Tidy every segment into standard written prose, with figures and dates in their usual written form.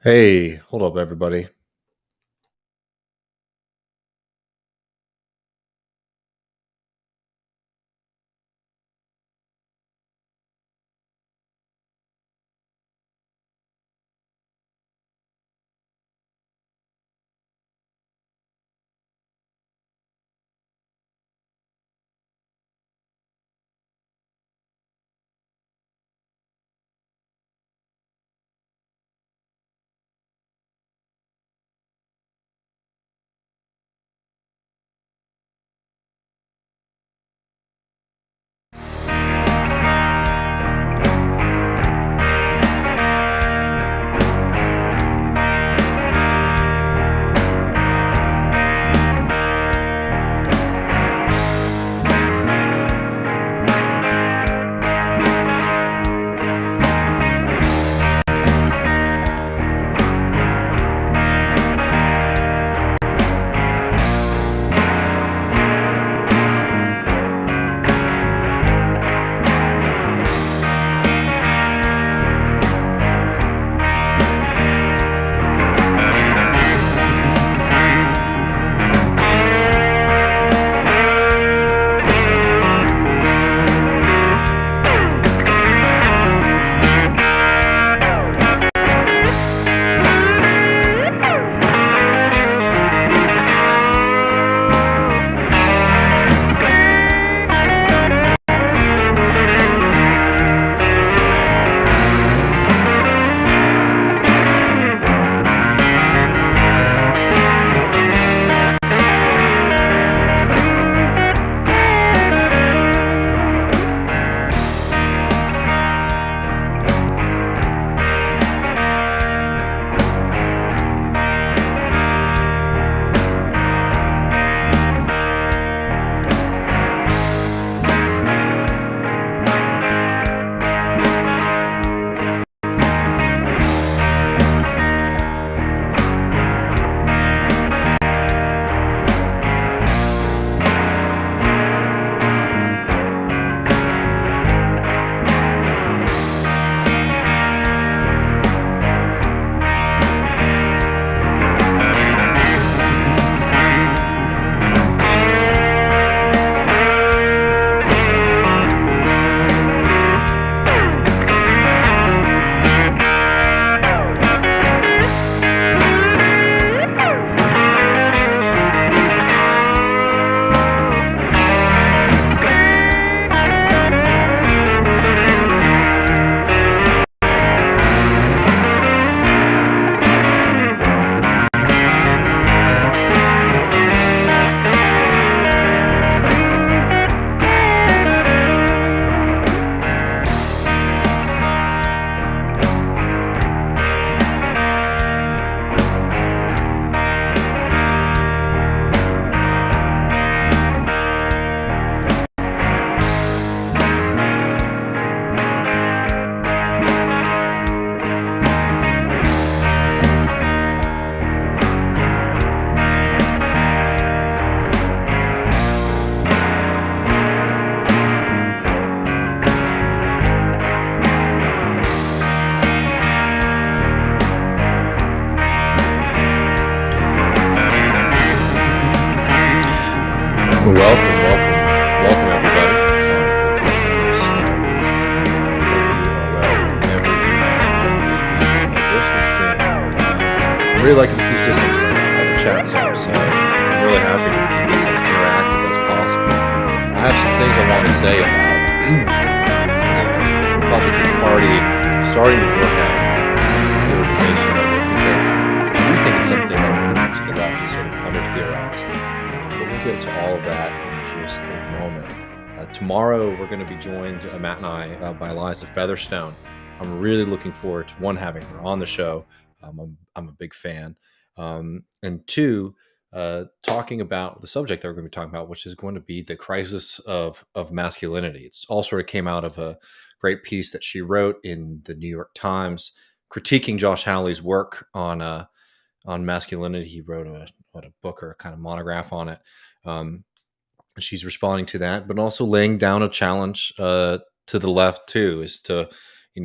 Hey, hold up, everybody. Welcome, everybody. Sorry for the slow start. Hope you are well whenever you this week's Griscom stream. I'm really liking this new system, so all the chats up, so I'm really happy to keep this as interactive as possible. I have some things I want to say about the Republican Party starting to work out the organization of it, because I do think it's something that the left is sort of under-theorized. But we'll get to all of that in just a moment. Tomorrow, we're going to be joined, Matt and I, by Eliza Featherstone. I'm really looking forward to, one, having her on the show. I'm a big fan. And two, talking about the subject that we're going to be talking about, which is going to be the crisis of masculinity. It's all sort of came out of a great piece that she wrote in the New York Times, critiquing Josh Hawley's work on masculinity. He wrote a book or a kind of monograph on it. She's responding to that, but also laying down a challenge to the left too, is to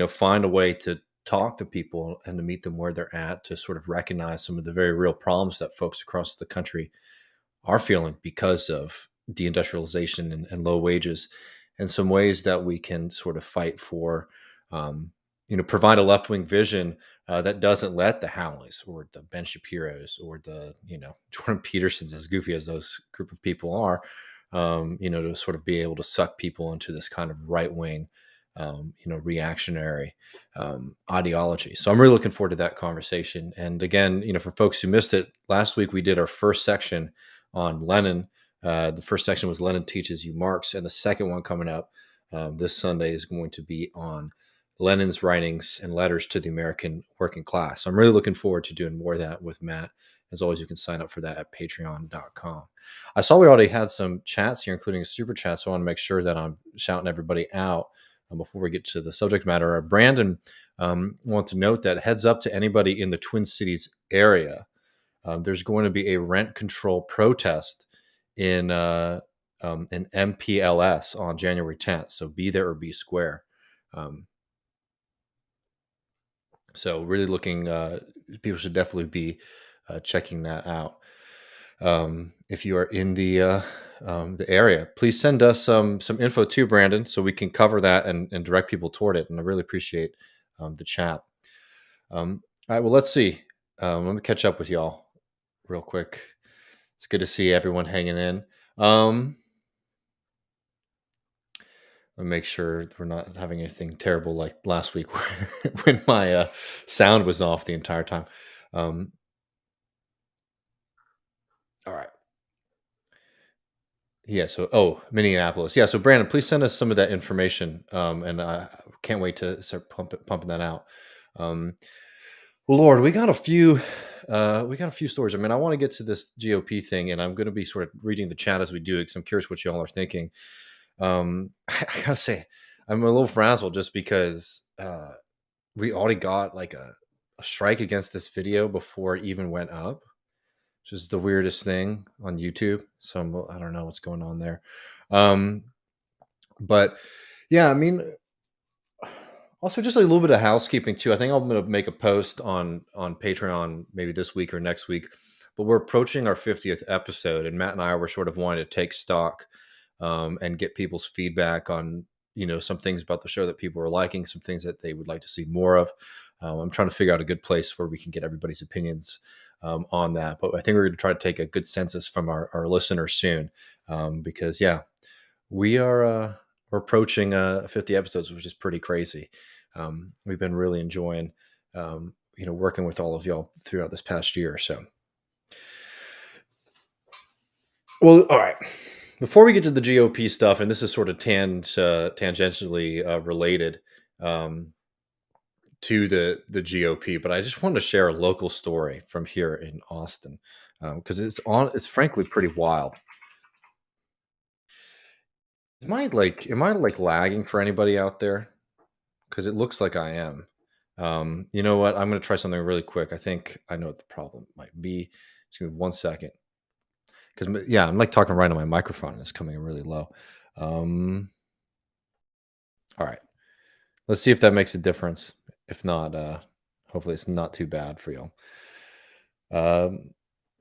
find a way to talk to people and to meet them where they're at, to sort of recognize some of the very real problems that folks across the country are feeling because of deindustrialization and low wages, and some ways that we can sort of fight for, um, provide a left wing vision that doesn't let the Howleys or the Ben Shapiro's or the, Jordan Petersons, as goofy as those group of people are, to sort of be able to suck people into this kind of right wing, reactionary ideology. So I'm really looking forward to that conversation. And again, for folks who missed it, last week we did our first section on Lenin. The first section was Lenin Teaches You Marx, and the second one coming up this Sunday is going to be on Lenin's writings and letters to the American working class. So I'm really looking forward to doing more of that with Matt. As always, you can sign up for that at patreon.com. I saw we already had some chats here, including a super chat, so I want to make sure that I'm shouting everybody out before we get to the subject matter. Brandon want to note that heads up to anybody in the Twin Cities area. There's going to be a rent control protest in MPLS on January 10th. So be there or be square. So really looking, people should definitely be checking that out. If you are in the area, please send us some info too, Brandon, so we can cover that and direct people toward it. And I really appreciate the chat. All right, well, let's see. Let me catch up with y'all real quick. It's good to see everyone hanging in. I'll make sure we're not having anything terrible like last week when my sound was off the entire time. All right. Yeah. So, Minneapolis. Yeah. So, Brandon, please send us some of that information. And I can't wait to start pumping that out. Well, Lord, we got a few stories. I mean, I want to get to this GOP thing, and I'm going to be sort of reading the chat as we do it, because I'm curious what y'all are thinking. I gotta say, I'm a little frazzled just because we already got like a strike against this video before it even went up, which is the weirdest thing on YouTube. So I don't know what's going on there. But yeah, I mean, also just a little bit of housekeeping too. I think I'm going to make a post on Patreon maybe this week or next week. But we're approaching our 50th episode, and Matt and I were sort of wanting to take stock and get people's feedback on, some things about the show that people are liking, some things that they would like to see more of. I'm trying to figure out a good place where we can get everybody's opinions on that. But I think we're going to try to take a good census from our listeners soon, because we're approaching 50 episodes, which is pretty crazy. We've been really enjoying, working with all of y'all throughout this past year. So, well, all right. Before we get to the GOP stuff, and this is sort of tangentially related to the GOP, but I just wanted to share a local story from here in Austin, because it's frankly pretty wild. Am I like lagging for anybody out there? Because it looks like I am. You know what? I'm going to try something really quick. I think I know what the problem might be. Just give me 1 second. Because I'm like talking right on my microphone, and it's coming in really low. All right. Let's see if that makes a difference. If not, hopefully it's not too bad for y'all. All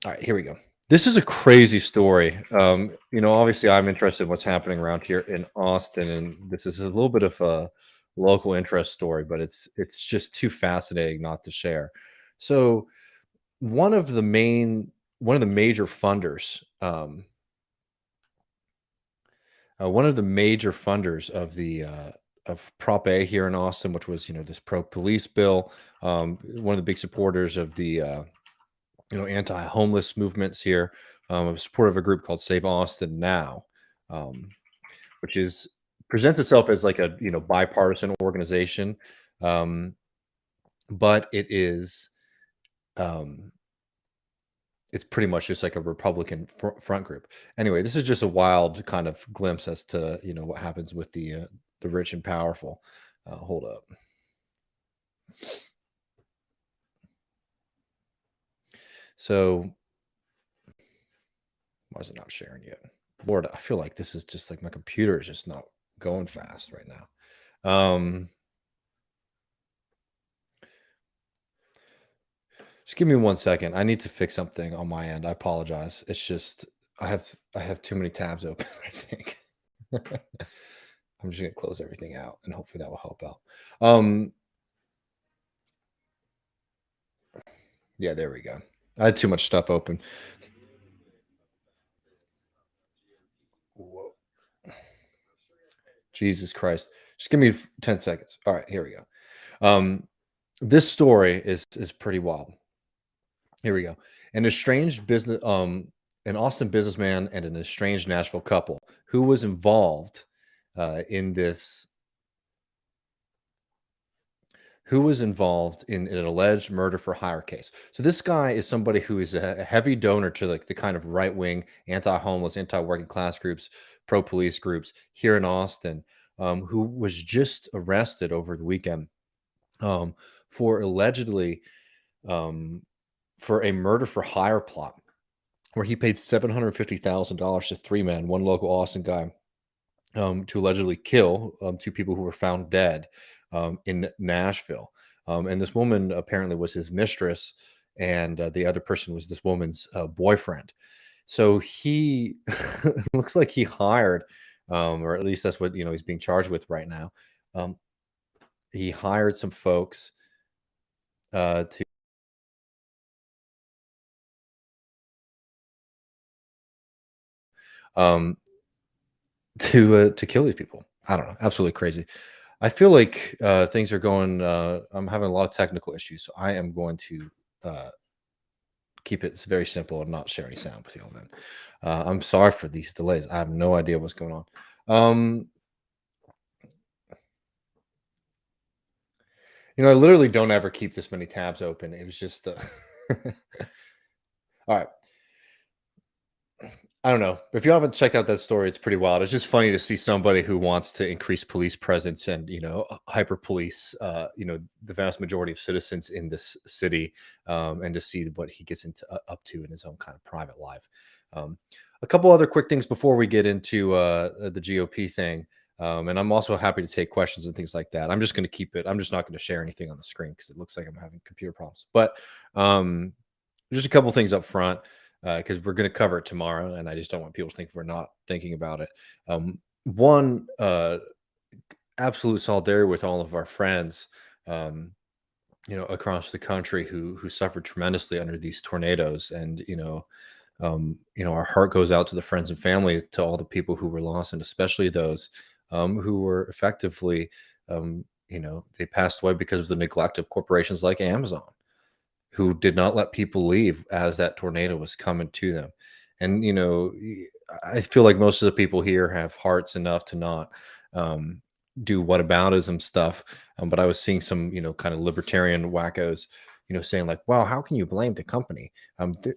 right, here we go. This is a crazy story. Obviously I'm interested in what's happening around here in Austin, and this is a little bit of a local interest story, but it's just too fascinating not to share. So one of the major funders, of the of Prop A here in Austin, which was this pro police bill, one of the big supporters of the anti-homeless movements here, a supporter of a group called Save Austin Now, which is presents itself as like a bipartisan organization, but it is it's pretty much just like a Republican front group. Anyway, this is just a wild kind of glimpse as to what happens with the rich and powerful. Hold up. So why is it not sharing yet? Lord, I feel like this is just like my computer is just not going fast right now. Just give me 1 second. I need to fix something on my end. I apologize. It's just I have too many tabs open, I think. I'm just gonna close everything out and hopefully that will help out. Um, yeah, there we go. I had too much stuff open. Whoa. Jesus Christ. Just give me 10 seconds. All right, here we go. This story is pretty wild. Here we go. An estranged business an Austin businessman and an estranged Nashville couple who was involved in this who was involved in an alleged murder for hire case. So this guy is somebody who is a heavy donor to like the kind of right wing, anti-homeless, anti-working class groups, pro-police groups here in Austin, who was just arrested over the weekend um, for allegedly um, for a murder for hire plot where he paid $750,000 to three men, one local Austin guy, to allegedly kill two people who were found dead in Nashville. And this woman apparently was his mistress, and the other person was this woman's boyfriend. So he looks like he hired, or at least that's what he's being charged with right now. Um, he hired some folks to um, to kill these people. I don't know, absolutely crazy. I feel like things are going. I'm having a lot of technical issues, so I am going to uh, keep it very simple and not share any sound with you all. Then I'm sorry for these delays. I have no idea what's going on. Um, I literally don't ever keep this many tabs open. It was just all right. I don't know. If you haven't checked out that story, it's pretty wild. It's just funny to see somebody who wants to increase police presence and, hyper police, the vast majority of citizens in this city, and to see what he gets into up to in his own kind of private life. Um, a couple other quick things before we get into the GOP thing. And I'm also happy to take questions and things like that. I'm just going to keep it. I'm just not going to share anything on the screen because it looks like I'm having computer problems. But um, just a couple things up front because we're going to cover it tomorrow, and I just don't want people to think we're not thinking about it. One, absolute solidarity with all of our friends, um, across the country who suffered tremendously under these tornadoes, and our heart goes out to the friends and family, to all the people who were lost, and especially those who were effectively, they passed away because of the neglect of corporations like Amazon, who did not let people leave as that tornado was coming to them. And, I feel like most of the people here have hearts enough to not um, do whataboutism stuff. But I was seeing some, kind of libertarian wackos, saying like, well, how can you blame the company?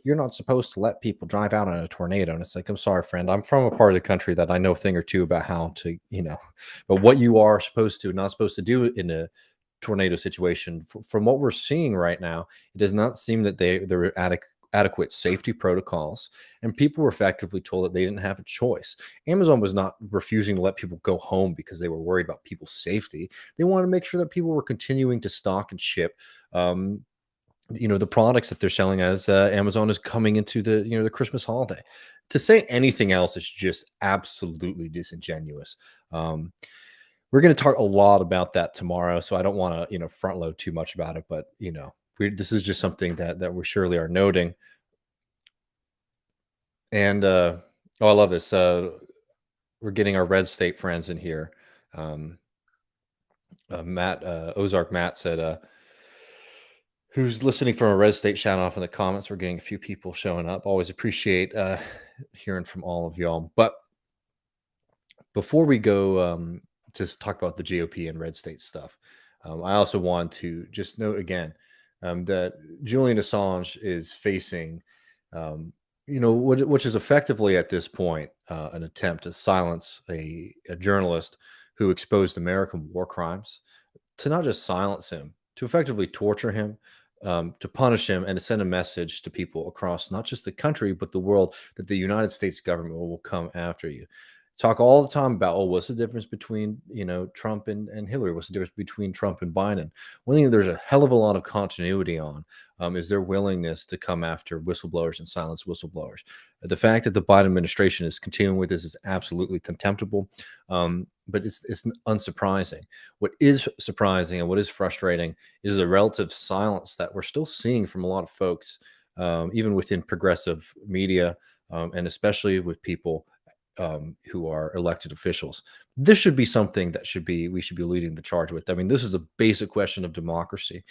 You're not supposed to let people drive out on a tornado. And it's like, I'm sorry, friend. I'm from a part of the country that I know a thing or two about how to, but what you are supposed to, not supposed to do in a tornado situation. From what we're seeing right now, it does not seem that there are adequate safety protocols, and people were effectively told that they didn't have a choice. Amazon was not refusing to let people go home because they were worried about people's safety. They wanted to make sure that people were continuing to stock and ship the products that they're selling as Amazon is coming into the Christmas holiday. To say anything else is just absolutely disingenuous. We're going to talk a lot about that tomorrow, so I don't want to, front load too much about it. But this is just something that we surely are noting. And I love this. We're getting our red state friends in here. Matt Ozark Matt said, "Who's listening from a red state?" Shout off in the comments. We're getting a few people showing up. Always appreciate hearing from all of y'all. But before we go to talk about the GOP and red state stuff, I also want to just note again that Julian Assange is facing, which is effectively at this point an attempt to silence a journalist who exposed American war crimes, to not just silence him, to effectively torture him, to punish him, and to send a message to people across not just the country, but the world, that the United States government will come after you. talk all the time about, oh, what's the difference between, Trump and Hillary? What's the difference between Trump and Biden? One thing there's a hell of a lot of continuity on, is their willingness to come after whistleblowers and silence whistleblowers. The fact that the Biden administration is continuing with this is absolutely contemptible, but it's unsurprising. What is surprising and what is frustrating is the relative silence that we're still seeing from a lot of folks, even within progressive media, and especially with people, who are elected officials. This should be something that we should be leading the charge with. I mean, this is a basic question of democracy.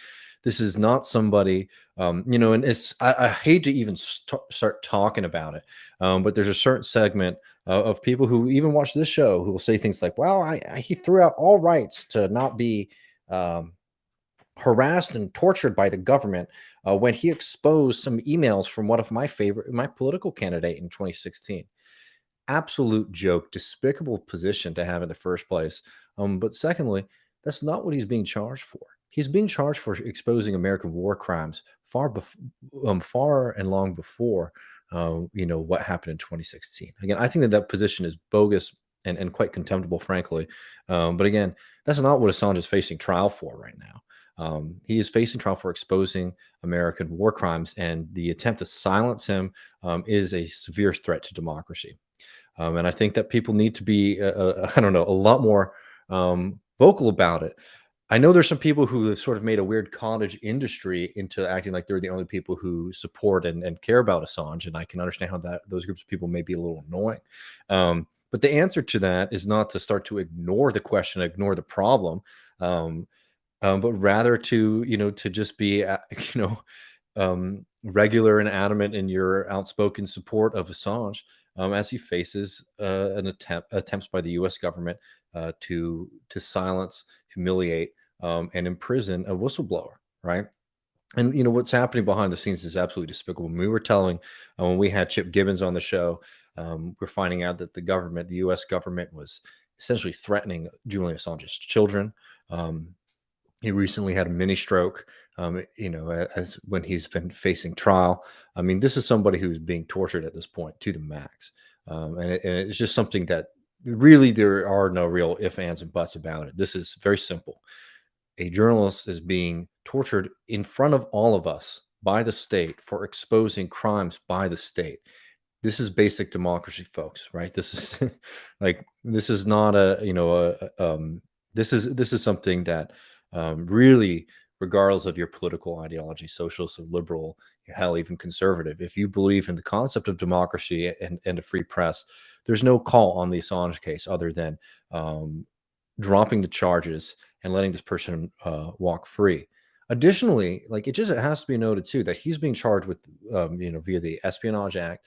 This is not somebody, and I hate to even start talking about it, but there's a certain segment of people who even watch this show who will say things like, "Well, he threw out all rights to not be." Harassed and tortured by the government when he exposed some emails from one of my political candidate in 2016. Absolute joke, despicable position to have in the first place. But secondly, that's not what he's being charged for. He's being charged for exposing American war crimes far and long before, what happened in 2016. Again, I think that position is bogus and quite contemptible, frankly. But again, that's not what Assange is facing trial for right now. He is facing trial for exposing American war crimes, and the attempt to silence him is a severe threat to democracy. And I think that people need to be, I don't know, a lot more vocal about it. I know there's some people who have sort of made a weird cottage industry into acting like they're the only people who support and care about Assange, and I can understand how those groups of people may be a little annoying. But the answer to that is not to start to ignore the question, ignore the problem, but rather to just be, regular and adamant in your outspoken support of Assange, as he faces attempts by the U.S. government to silence, humiliate, and imprison a whistleblower, right? And what's happening behind the scenes is absolutely despicable. We were telling when we had Chip Gibbons on the show, we're finding out that the U.S. government, was essentially threatening Julian Assange's children. He recently had a mini stroke, as when he's been facing trial. I mean, this is somebody who's being tortured at this point to the max. And it's just something that really there are no real ifs, ands, and buts about it. This is very simple. A journalist is being tortured in front of all of us by the state for exposing crimes by the state. This is basic democracy, folks, right? This is this is not this is something that, really, regardless of your political ideology, socialist or liberal, hell, even conservative, if you believe in the concept of democracy and a free press, there's no call on the Assange case other than dropping the charges and letting this person walk free. Additionally, it has to be noted too that he's being charged with, via the Espionage Act.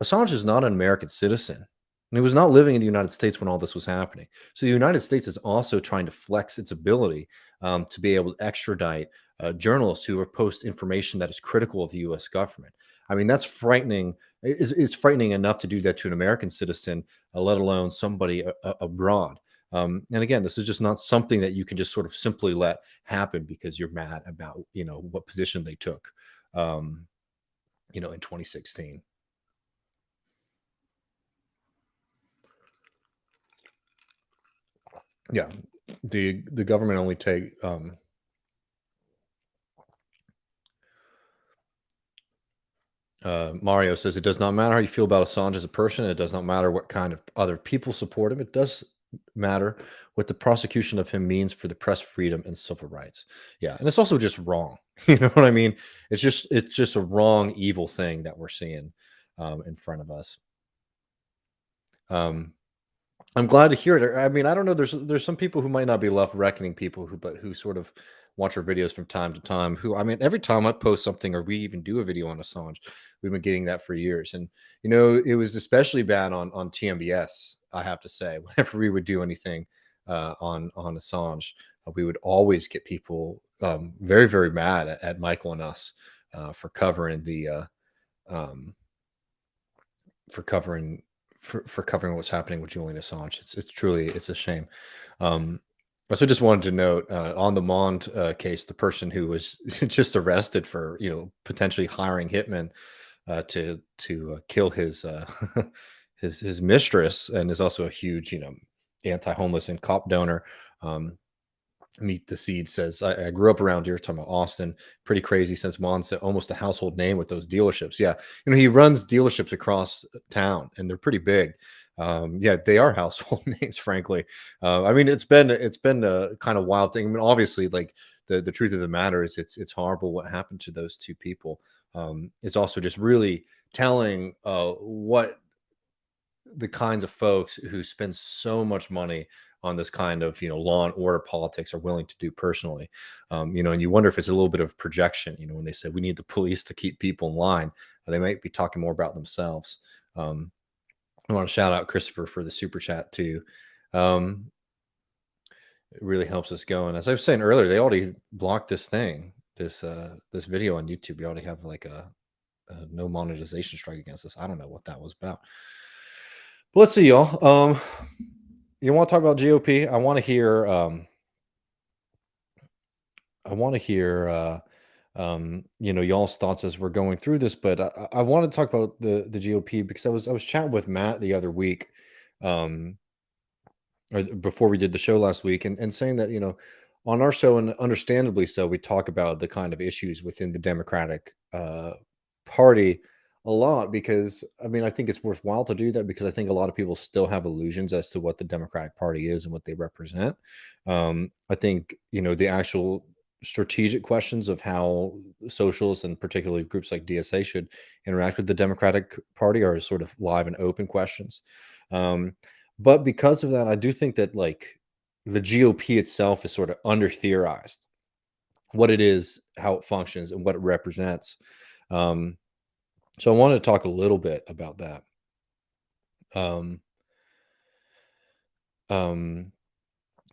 Assange is not an American citizen, and he was not living in the United States when all this was happening. So the United States is also trying to flex its ability to be able to extradite journalists who post information that is critical of the U.S. government. I mean, that's frightening. It's frightening enough to do that to an American citizen, let alone somebody abroad. And again, this is just not something that you can just sort of simply let happen because you're mad about, what position they took, in 2016. Yeah, the government only take Mario says it does not matter how you feel about Assange as a person. It does not matter what kind of other people support him. It does matter what the prosecution of him means for the press freedom and civil rights. Yeah, and it's also just wrong. You know what I mean? It's just a wrong, evil thing that we're seeing in front of us. I'm glad to hear it. I mean, I don't know. There's some people who might not be left reckoning people who sort of watch our videos from time to time. Who, I mean, every time I post something or we even do a video on Assange, we've been getting that for years. And it was especially bad on TMBS. I have to say, whenever we would do anything on Assange, we would always get people very, very mad at Michael and us for covering the for covering for covering what's happening with Julian Assange. It's truly a shame. I also just wanted to note on the Mond case, the person who was just arrested for potentially hiring hitmen to kill his his mistress, and is also a huge, anti-homeless and cop donor. Um, Meet the Seed says, I grew up around here, talking about Austin. Pretty crazy since Mon's almost a household name with those dealerships. Yeah. He runs dealerships across town and they're pretty big. Yeah, they are household names, frankly. I mean, it's been a kind of wild thing. I mean, obviously, like the truth of the matter is it's horrible what happened to those two people. It's also just really telling what the kinds of folks who spend so much money on this kind of law and order politics are willing to do personally. And you wonder if it's a little bit of projection, when they say we need the police to keep people in line, they might be talking more about themselves. I want to shout out Christopher for the super chat too. It really helps us go. And as I was saying earlier, they already blocked this this video on YouTube. We already have like a no monetization strike against us. I don't know what that was about. But let's see, y'all. You want to talk about GOP? I want to hear. Y'all's thoughts as we're going through this. But I want to talk about the GOP because I was chatting with Matt the other week, or before we did the show last week, and saying that on our show, and understandably so, we talk about the kind of issues within the Democratic Party a lot, because I mean, I think it's worthwhile to do that because I think a lot of people still have illusions as to what the Democratic Party is and what they represent. I think the actual strategic questions of how socialists and particularly groups like DSA should interact with the Democratic Party are sort of live and open questions. But because of that, I do think that like the GOP itself is sort of under theorized, what it is, how it functions, and what it represents. So I wanted to talk a little bit about that.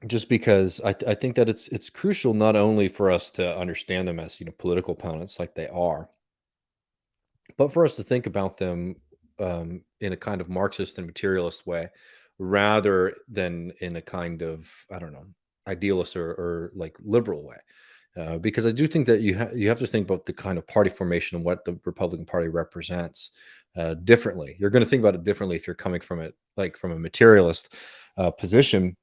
Just because I think that it's crucial not only for us to understand them as political opponents like they are, but for us to think about them in a kind of Marxist and materialist way, rather than in a kind of, I don't know, idealist or like liberal way. Because I do think that you have to think about the kind of party formation and what the Republican Party represents differently. You're going to think about it differently if you're coming from it like from a materialist position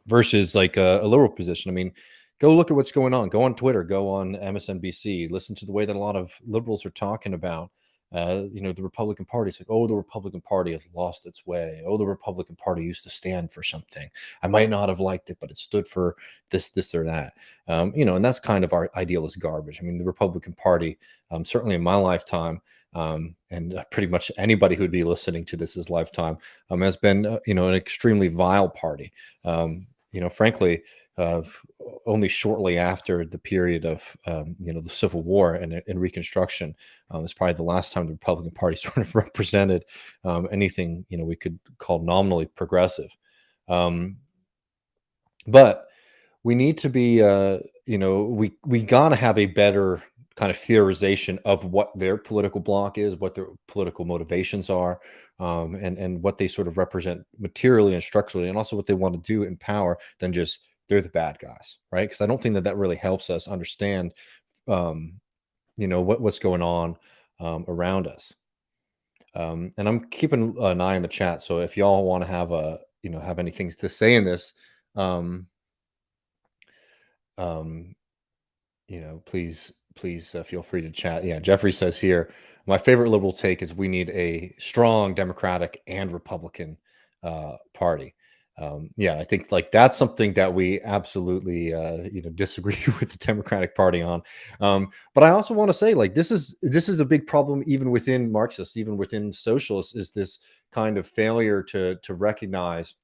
versus like a liberal position. I mean, go look at what's going on. Go on Twitter. Go on MSNBC. Listen to the way that a lot of liberals are talking about the Republican Party. It's like, oh, the Republican Party has lost its way. Oh, the Republican Party used to stand for something. I might not have liked it, but it stood for this, or that. And that's kind of our idealist garbage. I mean, the Republican Party, certainly in my lifetime, and pretty much anybody who'd be listening to this lifetime, has been, an extremely vile party. Frankly, only shortly after the period of the Civil War and Reconstruction, is probably the last time the Republican Party sort of represented anything we could call nominally progressive. But we need to be we got to have a better kind of theorization of what their political bloc is, what their political motivations are, and what they sort of represent materially and structurally, and also what they want to do in power, than just they're the bad guys, right? Because I don't think that really helps us understand, what's going on around us. And I'm keeping an eye on the chat, so if y'all want to have any things to say in this, please feel free to chat. Yeah, Jeffrey says here, my favorite liberal take is we need a strong Democratic and Republican party. I think like that's something that we absolutely disagree with the Democratic Party on. But I also want to say, like, this is a big problem even within Marxists, even within socialists, is this kind of failure to recognize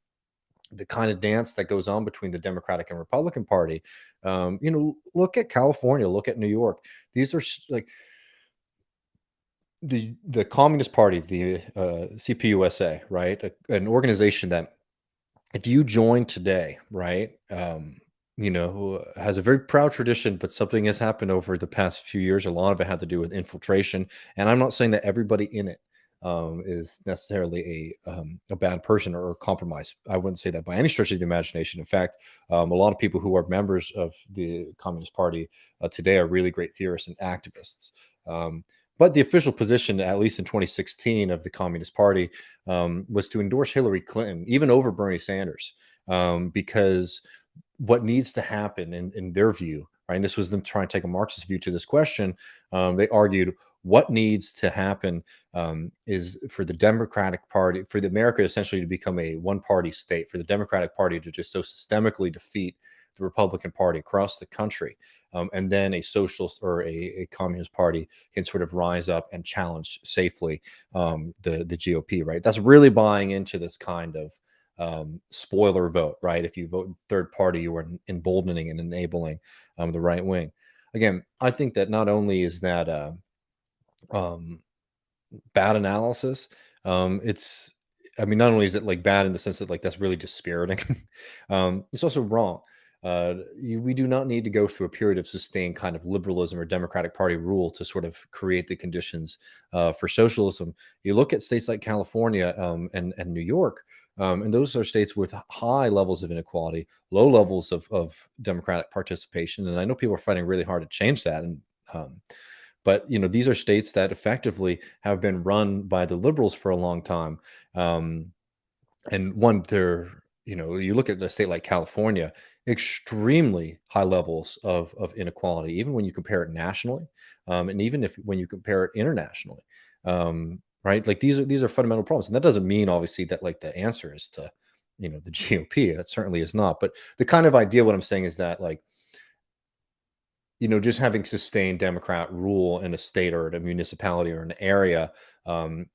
the kind of dance that goes on between the Democratic and Republican Party. Look at California, look at New York. These are like the Communist Party, the CPUSA, right? An organization that, if you join today, right, has a very proud tradition, but something has happened over the past few years. A lot of it had to do with infiltration, and I'm not saying that everybody in it is necessarily a bad person or a compromise. I wouldn't say that by any stretch of the imagination. In fact, a lot of people who are members of the Communist Party today are really great theorists and activists. But the official position, at least in 2016, of the Communist Party was to endorse Hillary Clinton, even over Bernie Sanders, because what needs to happen in their view, right? And this was them trying to take a Marxist view to this question. They argued what needs to happen is for the Democratic Party, for the America essentially to become a one-party state, for the Democratic Party to just so systemically defeat the Republican Party across the country, and then a socialist or a communist party can sort of rise up and challenge safely the GOP, right? That's really buying into this kind of spoiler vote, right? If you vote third party, you are emboldening and enabling the right wing. Again, I think that not only is that um, bad analysis, it's, I mean, not only is it like bad in the sense that like that's really dispiriting, it's also wrong. We do not need to go through a period of sustained kind of liberalism or Democratic Party rule to sort of create the conditions for socialism. You look at states like California and New York, and those are states with high levels of inequality, low levels of democratic participation. And I know people are fighting really hard to change that. And but these are states that effectively have been run by the liberals for a long time. And one, they're you look at a state like California, extremely high levels of inequality, even when you compare it nationally, and even if when you compare it internationally. Right, like these are fundamental problems, and that doesn't mean obviously that like the answer is to the GOP. That certainly is not. But the kind of idea, what I'm saying is that like just having sustained Democrat rule in a state or in a municipality or an area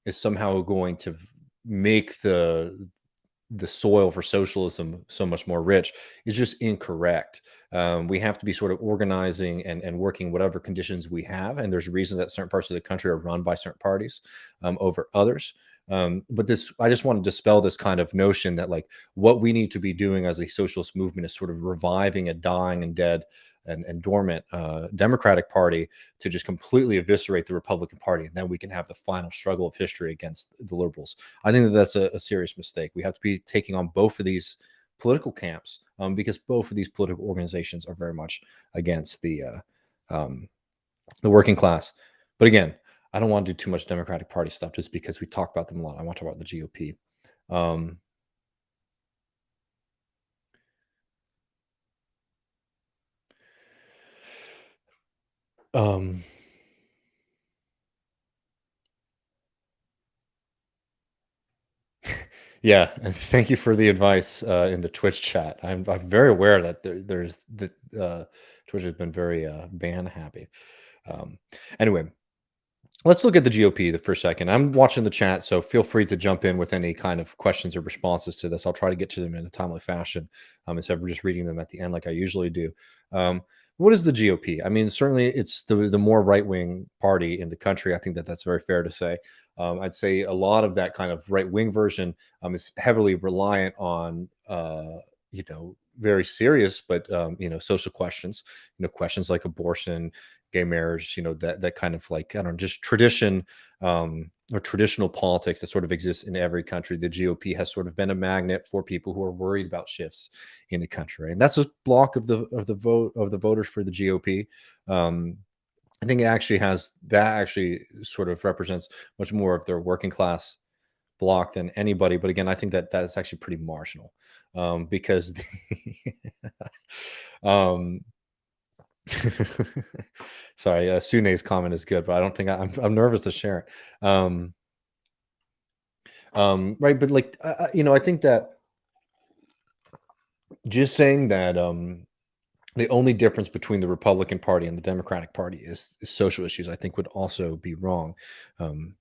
is somehow going to make the soil for socialism so much more rich is just incorrect. We have to be sort of organizing and working whatever conditions we have. And there's reasons that certain parts of the country are run by certain parties over others. But I just want to dispel this kind of notion that like what we need to be doing as a socialist movement is sort of reviving a dying and dead and dormant Democratic Party to just completely eviscerate the Republican Party. And then we can have the final struggle of history against the liberals. I think that that's a serious mistake. We have to be taking on both of these political camps because both of these political organizations are very much against the working class. But again, I don't want to do too much Democratic Party stuff just because we talk about them a lot. I want to talk about the GOP. Yeah, and thank you for the advice in the Twitch chat. I'm very aware that there's that Twitch has been very ban happy. Um, anyway, let's look at the GOP for a second. I'm watching the chat, so feel free to jump in with any kind of questions or responses to this. I'll try to get to them in a timely fashion instead of just reading them at the end like I usually do. What is the GOP? I mean, certainly it's the more right-wing party in the country. I think that that's very fair to say. I'd say a lot of that kind of right-wing version is heavily reliant on, very serious, but, social questions, questions like abortion, gay marriage, that kind of like, I don't know, just tradition or traditional politics that sort of exists in every country. The GOP has sort of been a magnet for people who are worried about shifts in the country. And that's a block of the voters for the GOP. I think that actually sort of represents much more of their working class block than anybody. But again, I think that that's actually pretty marginal because um, sorry, Sune's comment is good, but I don't think I'm nervous to share it. Right, but like I think that just saying that the only difference between the Republican Party and the Democratic Party is social issues, I think would also be wrong. Um,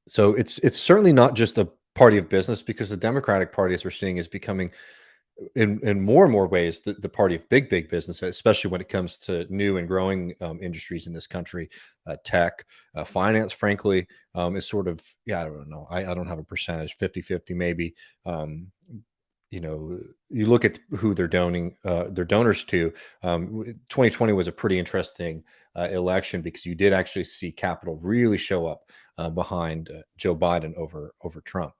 so it's certainly not just a party of business because the Democratic Party, as we're seeing, is becoming in more and more ways the party of big business, especially when it comes to new and growing industries in this country. Tech, finance, frankly, is sort of, yeah, I don't know, I don't have a percentage, 50-50 maybe. You look at who they're donating their donors to. 2020 was a pretty interesting election because you did actually see capital really show up behind Joe Biden over Trump.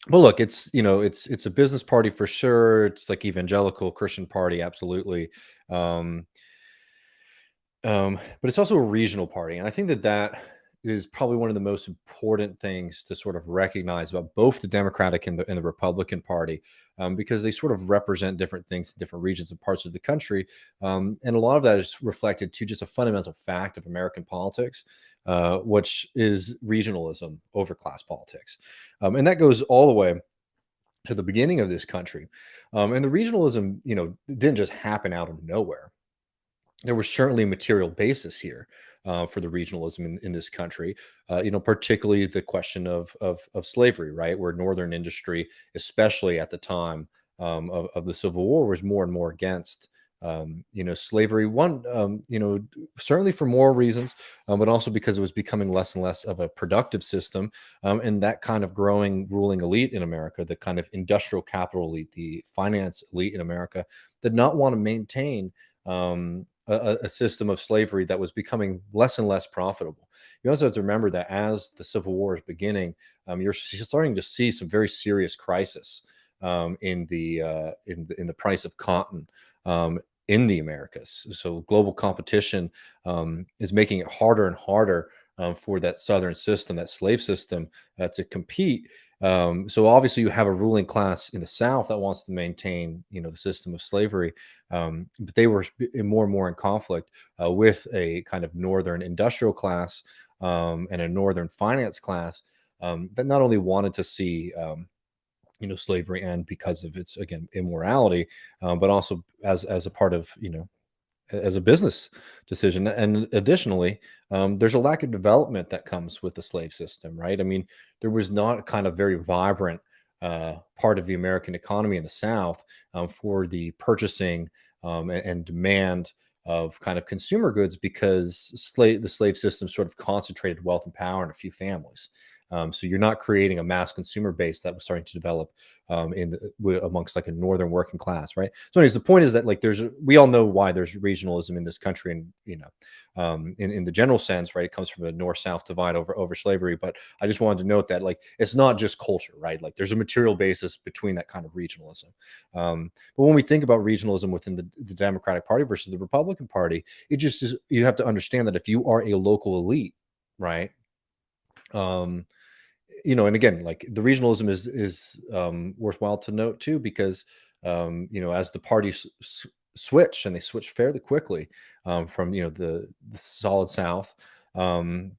Well, look, it's a business party for sure. It's like evangelical Christian party, absolutely. But it's also a regional party, and I think that that is probably one of the most important things to sort of recognize about both the Democratic and the Republican Party, because they sort of represent different things in different regions and parts of the country, and a lot of that is reflected to just a fundamental fact of American politics, which is regionalism over class politics, and that goes all the way to the beginning of this country, and the regionalism, didn't just happen out of nowhere. There was certainly a material basis here for the regionalism in this country. Particularly the question of slavery, right, where northern industry, especially at the time of the Civil War, was more and more against slavery. One, certainly for moral reasons, but also because it was becoming less and less of a productive system, and that kind of growing ruling elite in America, the kind of industrial capital elite, the finance elite in America, did not want to maintain. A system of slavery that was becoming less and less profitable. You also have to remember that as the Civil War is beginning, you're starting to see some very serious crisis in the price of cotton in the Americas. So global competition is making it harder and harder for that Southern system, that slave system, to compete. So obviously, you have a ruling class in the South that wants to maintain, the system of slavery, but they were more and more in conflict with a kind of Northern industrial class and a Northern finance class that not only wanted to see, slavery end because of its, again, immorality, but also as a part of, as a business decision. And additionally, there's a lack of development that comes with the slave system, right? I mean, there was not kind of very vibrant part of the American economy in the South for the purchasing and demand of kind of consumer goods, because the slave system sort of concentrated wealth and power in a few families. So you're not creating a mass consumer base that was starting to develop amongst like a northern working class, right? So, anyways, the point is that like we all know why there's regionalism in this country, and in the general sense, right? It comes from a north-south divide over slavery. But I just wanted to note that like it's not just culture, right? Like there's a material basis between that kind of regionalism. But when we think about regionalism within the Democratic Party versus the Republican Party, it just is, you have to understand that if you are a local elite, right? Um, and again, like the regionalism is worthwhile to note too, because as the parties switch, and they switch fairly quickly from the solid South, um,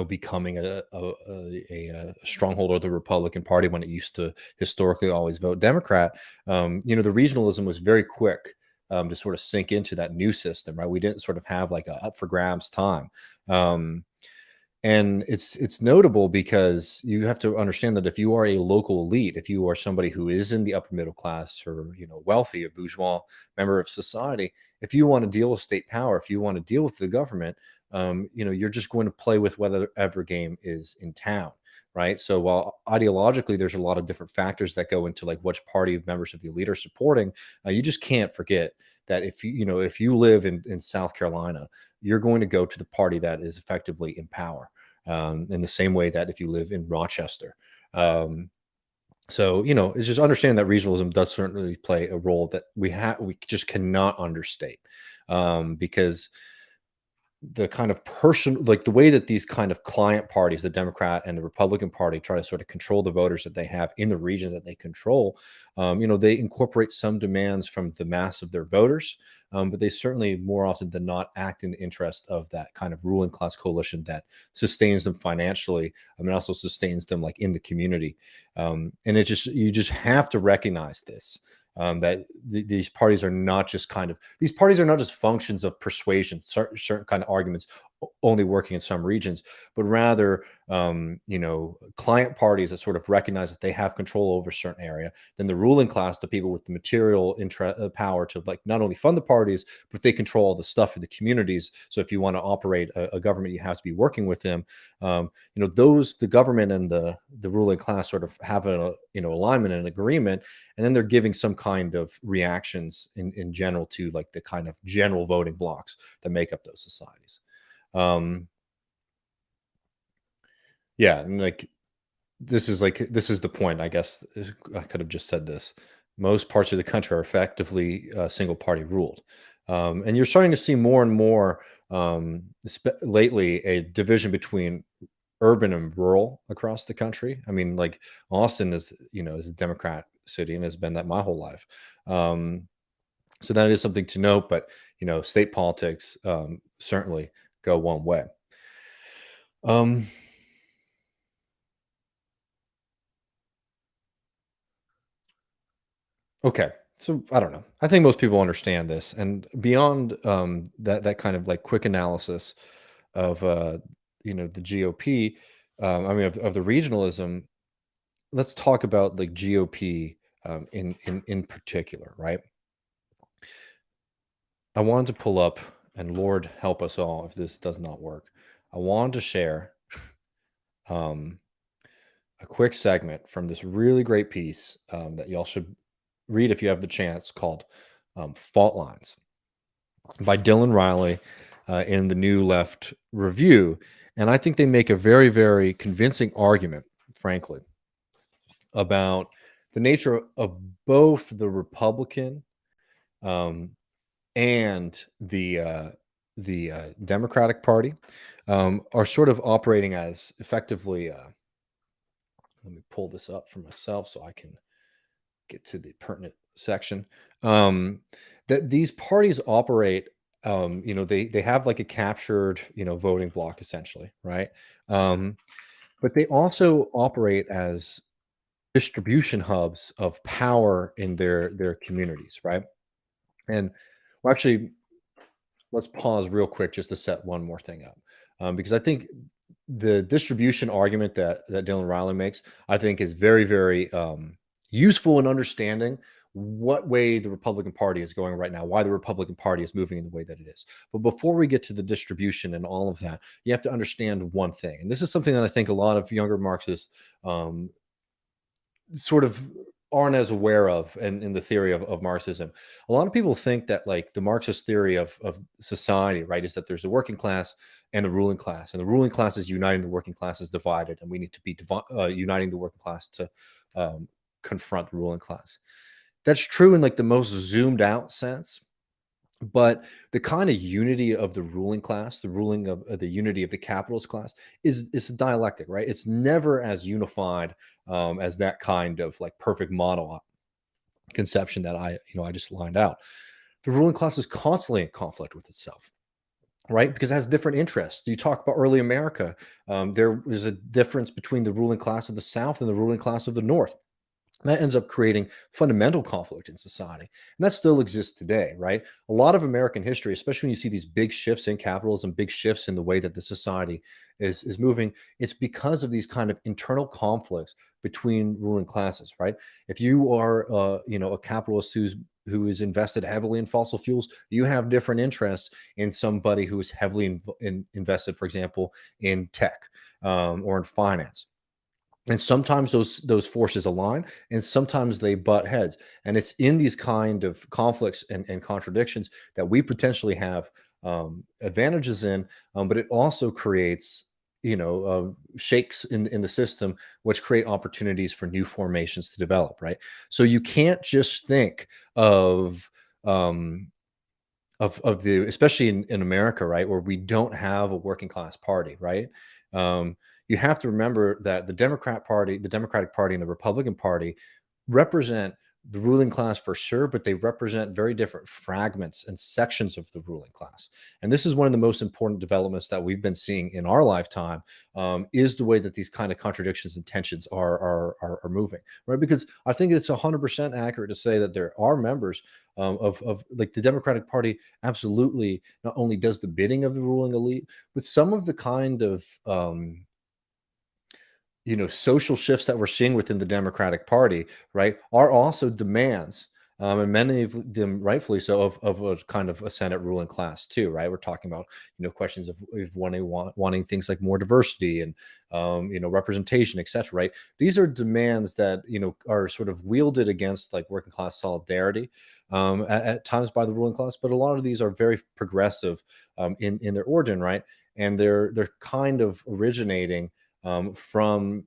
becoming a stronghold of the Republican Party when it used to historically always vote Democrat. The regionalism was very quick to sort of sink into that new system, right? We didn't sort of have like a up for grabs time. Um, and it's notable because you have to understand that if you are a local elite, if you are somebody who is in the upper middle class, or wealthy, a bourgeois member of society, if you want to deal with state power, if you want to deal with the government, you're just going to play with whatever game is in town, right? So while ideologically there's a lot of different factors that go into like which party members of the elite are supporting, you just can't forget that if you live in South Carolina, you're going to go to the party that is effectively in power, in the same way that if you live in Rochester. So it's just understanding that regionalism does certainly play a role that we just cannot understate, because the kind of person, like the way that these kind of client parties, the Democrat and the Republican Party, try to sort of control the voters that they have in the regions that they control. They incorporate some demands from the mass of their voters, but they certainly more often than not act in the interest of that kind of ruling class coalition that sustains them financially. I mean, also sustains them like in the community. And you just have to recognize this, that these parties are not just functions of persuasion, certain kind of arguments only working in some regions, but rather, client parties that sort of recognize that they have control over a certain area. Then the ruling class, the people with the material power to like not only fund the parties, but they control all the stuff in the communities. So if you want to operate a government, you have to be working with them. The government and the ruling class sort of have a alignment and agreement, and then they're giving some kind of reactions in general to like the kind of general voting blocks that make up those societies. um yeah, and like this is the point, I guess. I could have just said this: most parts of the country are effectively single party ruled. And you're starting to see more and more lately a division between urban and rural across the country. I mean, like Austin is a Democrat city and has been that my whole life. Um, so that is something to note. But state politics certainly go one way. Um, okay, so I don't know. I think most people understand this, and beyond that kind of like quick analysis of the GOP. I mean, of the regionalism. Let's talk about like GOP in particular, right? I wanted to pull up, and Lord help us all if this does not work. I wanted to share um, a quick segment from this really great piece that y'all should read if you have the chance, called "Fault Lines" by Dylan Riley in the New Left Review, and I think they make a very, very convincing argument, frankly, about the nature of both the Republican um, and the Democratic Party are sort of operating as effectively. Let me pull this up for myself so I can get to the pertinent section. Um, that these parties operate. They have like a captured voting block essentially, right? Um, but they also operate as distribution hubs of power in their communities, right? And well, actually, let's pause real quick just to set one more thing up, because I think the distribution argument that Dylan Riley makes, I think, is very, very useful in understanding what way the Republican Party is going right now, why the Republican Party is moving in the way that it is. But before we get to the distribution and all of that, you have to understand one thing, and this is something that I think a lot of younger Marxists um, sort of aren't as aware of in the theory of Marxism. A lot of people think that like the Marxist theory of society, right, is that there's a working class and the ruling class, and the ruling class is uniting, the working class is divided, and we need to be uniting the working class to confront the ruling class. That's true in like the most zoomed out sense, but the kind of unity of the ruling class, the ruling of the unity of the capitalist class, is a dialectic, right? It's never as unified as that kind of like perfect model conception that I just lined out. The ruling class is constantly in conflict with itself, right? Because it has different interests. You talk about early America. There was a difference between the ruling class of the South and the ruling class of the North. And that ends up creating fundamental conflict in society. And that still exists today, right? A lot of American history, especially when you see these big shifts in capitalism, big shifts in the way that the society is moving, it's because of these kind of internal conflicts between ruling classes, right? If you are, a capitalist who is invested heavily in fossil fuels, you have different interests in somebody who is heavily invested, for example, in tech or in finance, and sometimes those forces align and sometimes they butt heads, and it's in these kind of conflicts and contradictions that we potentially have advantages in, but it also creates shakes in the system, which create opportunities for new formations to develop, right? So you can't just think um, of the, especially in America, right, where we don't have a working class party, right? Um, you have to remember that the Democratic Party, and the Republican Party represent the ruling class for sure, but they represent very different fragments and sections of the ruling class. And this is one of the most important developments that we've been seeing in our lifetime, is the way that these kind of contradictions and tensions are moving, right? Because I think it's 100% accurate to say that there are members of like the Democratic Party absolutely not only does the bidding of the ruling elite, but some of the kind of social shifts that we're seeing within the Democratic Party, right, are also demands, and many of them rightfully so, of a kind of a Senate ruling class too, right? We're talking about questions of wanting things like more diversity and representation, etc. Right? These are demands that are sort of wielded against like working class solidarity at times by the ruling class, but a lot of these are very progressive in their origin, right? And they're kind of originating from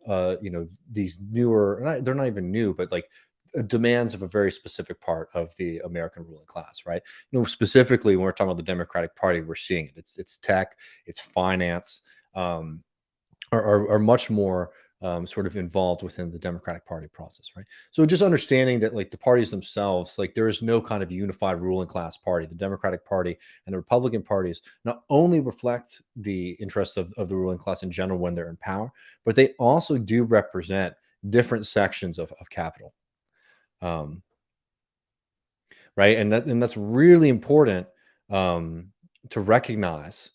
these newer, they're not even new, but like demands of a very specific part of the American ruling class, right? Specifically when we're talking about the Democratic Party, we're seeing it. It's tech, it's finance, um, are much more sort of involved within the Democratic Party process, right? So just understanding that like the parties themselves, like there is no kind of unified ruling class party. The Democratic Party and the Republican parties not only reflect the interests of the ruling class in general when they're in power, but they also do represent different sections of capital. Um, right, and that's really important um, to recognize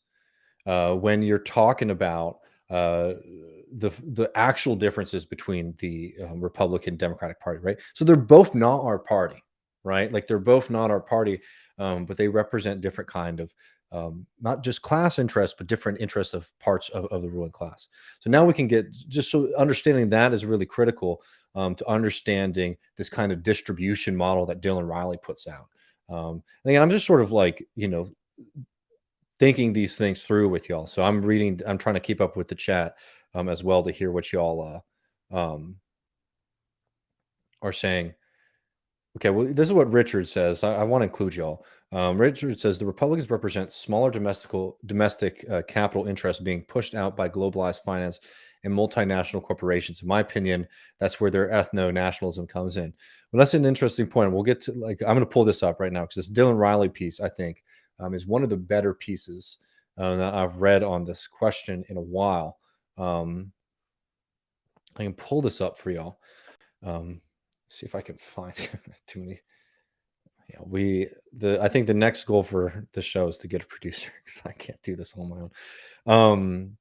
when you're talking about the actual differences between the Republican Democratic Party, right? So they're both not our party, right? Like they're both not our party, but they represent different kind of not just class interests, but different interests of parts of the ruling class. So now we can get just so understanding that is really critical to understanding this kind of distribution model that Dylan Riley puts out. And again, I'm just sort of like, thinking these things through with y'all. So I'm trying to keep up with the chat as well to hear what y'all are saying. Okay, well, this is what Richard says. I want to include y'all. Richard says the Republicans represent smaller domestic capital interests being pushed out by globalized finance and multinational corporations. In my opinion, that's where their ethno-nationalism comes in. Well, that's an interesting point. We'll get to I'm going to pull this up right now because this Dylan Riley piece, I think, is one of the better pieces that I've read on this question in a while. I can pull this up for y'all. See if I can find too many. Yeah, I think the next goal for the show is to get a producer because I can't do this on my own.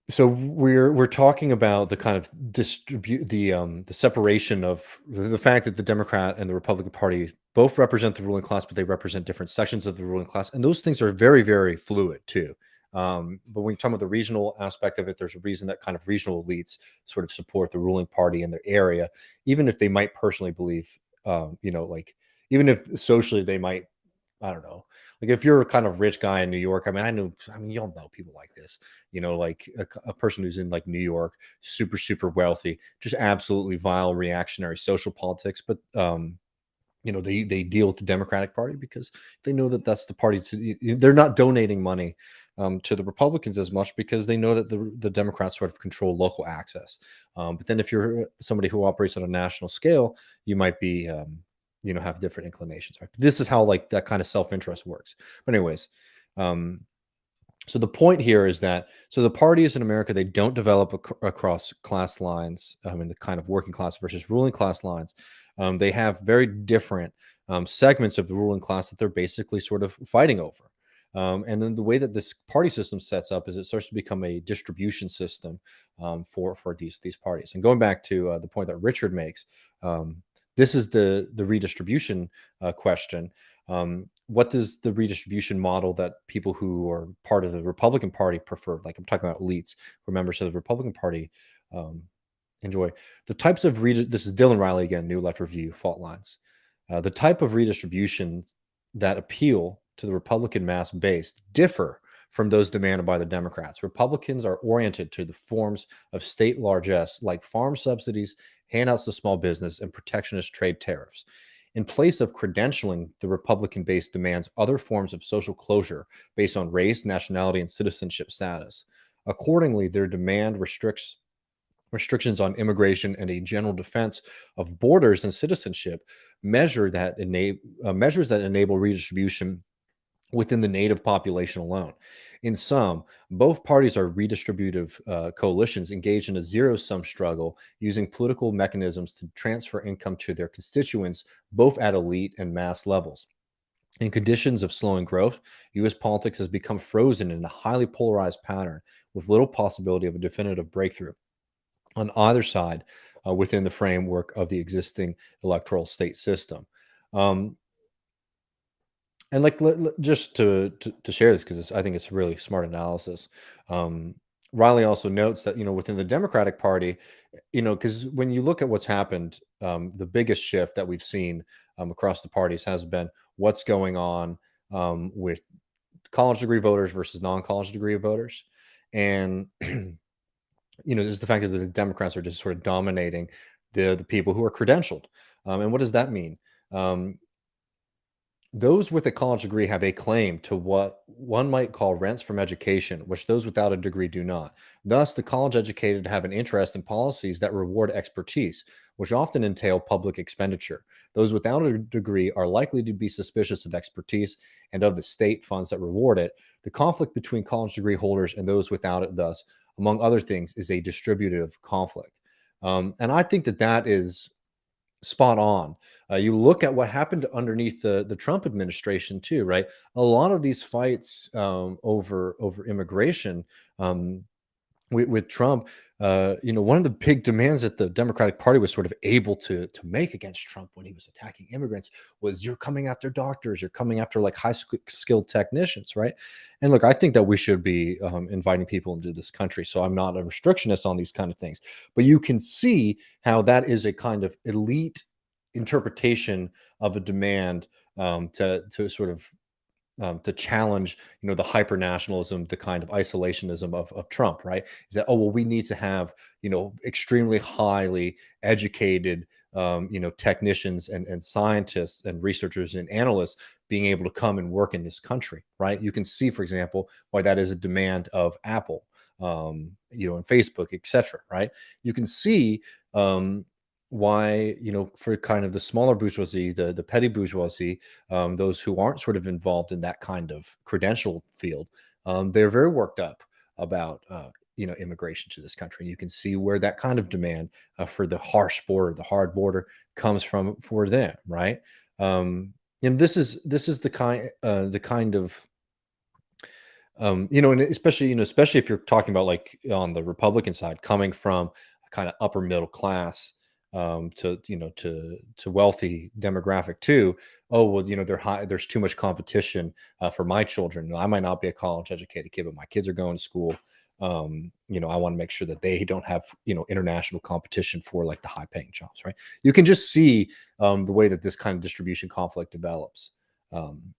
So we're talking about the kind of distribute the separation of the fact that the Democrat and the Republican Party both represent the ruling class, but they represent different sections of the ruling class, and those things are very, very fluid too. But when you talk about the regional aspect of it, there's a reason that kind of regional elites sort of support the ruling party in their area, even if they might personally believe, like even if socially they might, I don't know. Like if you're a kind of rich guy in New York, I mean, you'll know people like this, like a person who's in like New York, super, super wealthy, just absolutely vile reactionary social politics. But, they deal with the Democratic Party because they know that that's the party they're not donating money to the Republicans as much because they know that the Democrats sort of control local access. But then if you're somebody who operates on a national scale, you might be, have different inclinations, right? This is how like that kind of self-interest works. But anyways, so the point here is that the parties in America, they don't develop across class lines in the kind of working class versus ruling class lines. They have very different segments of the ruling class that they're basically sort of fighting over. And then the way that this party system sets up is it starts to become a distribution system for these parties. And going back to the point that Richard makes, this is the redistribution question. What does the redistribution model that people who are part of the Republican Party prefer? Like I'm talking about elites, who are members of the Republican Party, enjoy. The types of this is Dylan Riley again, New Left Review, fault lines. The type of redistribution that appeal to the Republican mass base differ from those demanded by the Democrats. Republicans are oriented to the forms of state largesse like farm subsidies, handouts to small business, and protectionist trade tariffs. In place of credentialing, the Republican base demands other forms of social closure based on race, nationality, and citizenship status. Accordingly, their demand restrictions on immigration and a general defense of borders and citizenship measures that enable redistribution within the native population alone. In sum, both parties are redistributive coalitions engaged in a zero-sum struggle using political mechanisms to transfer income to their constituents, both at elite and mass levels. In conditions of slowing growth, U.S. politics has become frozen in a highly polarized pattern with little possibility of a definitive breakthrough on either side within the framework of the existing electoral state system. And like just to share this because I think it's a really smart analysis. Riley also notes that within the Democratic Party, because when you look at what's happened, the biggest shift that we've seen across the parties has been what's going on with college degree voters versus non-college degree voters, and there's the fact is that the Democrats are just sort of dominating the people who are credentialed. And what does that mean? Um, those with a college degree have a claim to what one might call rents from education, which those without a degree do not. Thus, the college educated have an interest in policies that reward expertise, which often entail public expenditure. Those without a degree are likely to be suspicious of expertise and of the state funds that reward it. The conflict between college degree holders and those without it, thus, among other things, is a distributive conflict. And I think that that is spot on. You look at what happened underneath the Trump administration too, right? A lot of these fights over immigration with Trump, one of the big demands that the Democratic Party was sort of able to make against Trump when he was attacking immigrants was, you're coming after doctors, you're coming after like skilled technicians, right? And look, I think that we should be inviting people into this country. So I'm not a restrictionist on these kind of things, but you can see how that is a kind of elite interpretation of a demand to sort of to challenge, the hyper nationalism, the kind of isolationism of Trump, right? Is that, oh, well, we need to have, extremely highly educated, technicians and scientists and researchers and analysts being able to come and work in this country, right? You can see, for example, why that is a demand of Apple, and Facebook, etc., right? You can see why, for kind of the smaller bourgeoisie, the petty bourgeoisie, those who aren't sort of involved in that kind of credential field, they're very worked up about immigration to this country. And you can see where that kind of demand for the harsh border, the hard border, comes from for them, right? And this is the kind of and especially if you're talking about like on the Republican side, coming from a kind of upper middle class to wealthy demographic too. Oh well, they're high. There's too much competition for my children. I might not be a college educated kid, but my kids are going to school. I want to make sure that they don't have international competition for like the high paying jobs. Right? You can just see the way that this kind of distribution conflict develops. Um,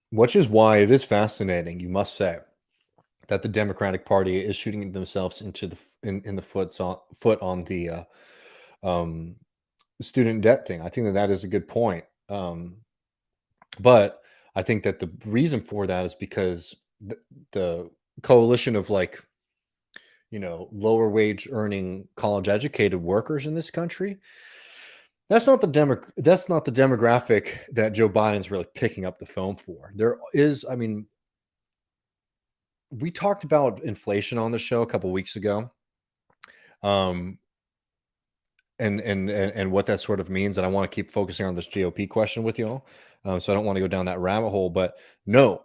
which is why it is fascinating, you must say, that the Democratic Party is shooting themselves into in the foot on the um, student debt thing. I think that that is a good point, but I think that the reason for that is because the coalition of like lower wage earning college educated workers in this country, that's not the demographic that Joe Biden's really picking up the phone for. There is, I mean, we talked about inflation on the show a couple weeks ago, um, and what that sort of means. And I want to keep focusing on this GOP question with you all, so I don't want to go down that rabbit hole. But no,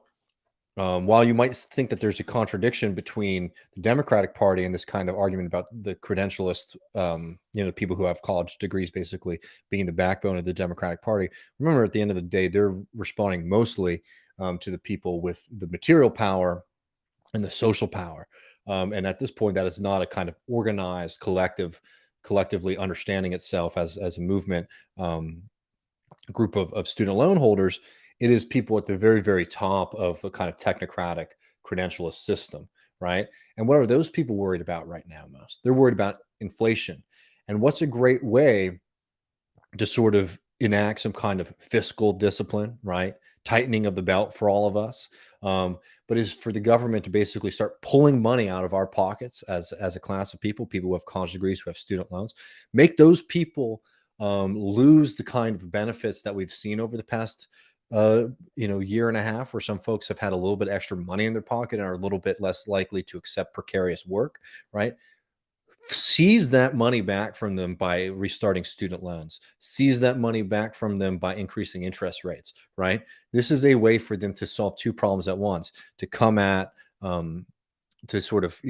while you might think that there's a contradiction between the Democratic Party and this kind of argument about the credentialists, the people who have college degrees basically being the backbone of the Democratic Party, remember at the end of the day, they're responding mostly to the people with the material power and the social power. And at this point, that is not a kind of organized collectively understanding itself as a movement, group of student loan holders. It is people at the very, very top of a kind of technocratic credentialist system, right? And what are those people worried about right now most? They're worried about inflation. And what's a great way to sort of enact some kind of fiscal discipline, right? Tightening of the belt for all of us, but is for the government to basically start pulling money out of our pockets as a class of people who have college degrees, who have student loans, make those people lose the kind of benefits that we've seen over the past year and a half, where some folks have had a little bit extra money in their pocket and are a little bit less likely to accept precarious work, right? Seize that money back from them by restarting student loans, seize that money back from them by increasing interest rates, right? This is a way for them to solve two problems at once, to come at, to sort of,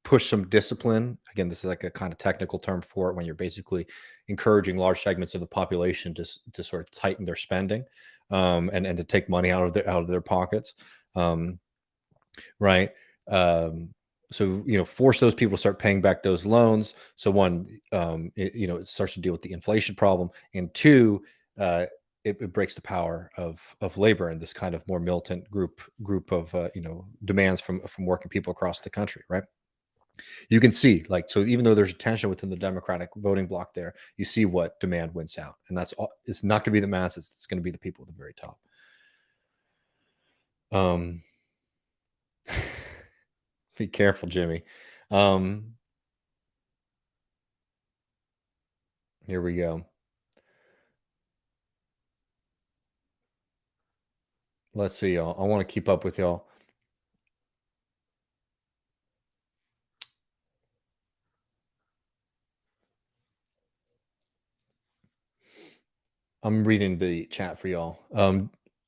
push some discipline. Again, this is like a kind of technical term for it when you're basically encouraging large segments of the population to sort of tighten their spending, and to take money out of their pockets, right? So force those people to start paying back those loans. So one, it starts to deal with the inflation problem, and two, it breaks the power of labor and this kind of more militant group of demands from working people across the country, right? You can see, like, so even though there's a tension within the Democratic voting bloc there, you see what demand wins out, and that's all. It's not going to be the masses; it's going to be the people at the very top. Um, be careful, Jimmy. Um, Here we go. Let's see, y'all. I want to keep up with y'all. I'm reading the chat for y'all.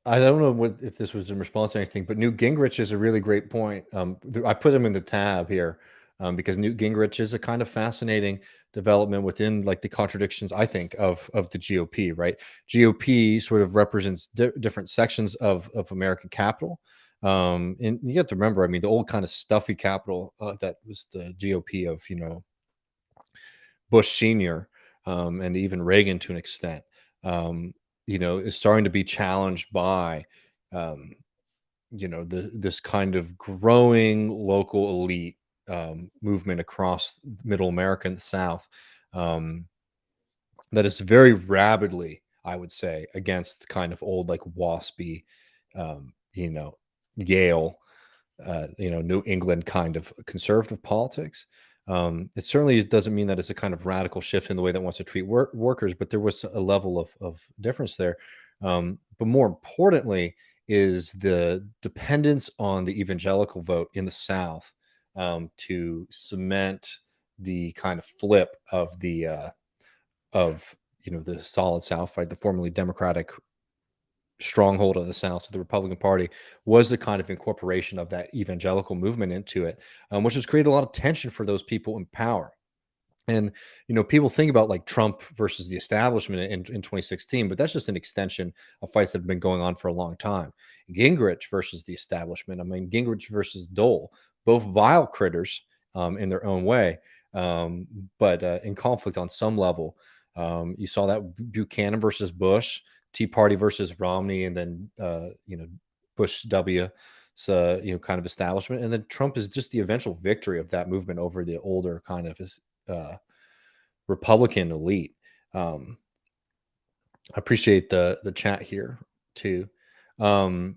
I don't know if this was in response to anything, but Newt Gingrich is a really great point. I put him in the tab here because Newt Gingrich is a kind of fascinating development within like the contradictions, I think, of the GOP. Right, GOP sort of represents different sections of American capital. And you have to remember, I mean, the old kind of stuffy capital that was the GOP of Bush Senior, and even Reagan to an extent, um, is starting to be challenged by, um, this kind of growing local elite movement across Middle America and the South, um, that is very rabidly, I would say, against kind of old like waspy, Yale, New England kind of conservative politics. It certainly doesn't mean that it's a kind of radical shift in the way that wants to treat workers, but there was a level of difference there. But more importantly, is the dependence on the evangelical vote in the South to cement the kind of flip of the solid South, right, the formerly Democratic stronghold of the South, the Republican Party, was the kind of incorporation of that evangelical movement into it, which has created a lot of tension for those people in power. And people think about like Trump versus the establishment in 2016, but that's just an extension of fights that have been going on for a long time. Gingrich versus the establishment. I mean, Gingrich versus Dole, both vile critters in their own way, but in conflict on some level. You saw that Buchanan versus Bush, Tea Party versus Romney, and then Bush W. So kind of establishment, and then Trump is just the eventual victory of that movement over the older kind of uh, Republican elite. Um, I appreciate the chat here too. Um,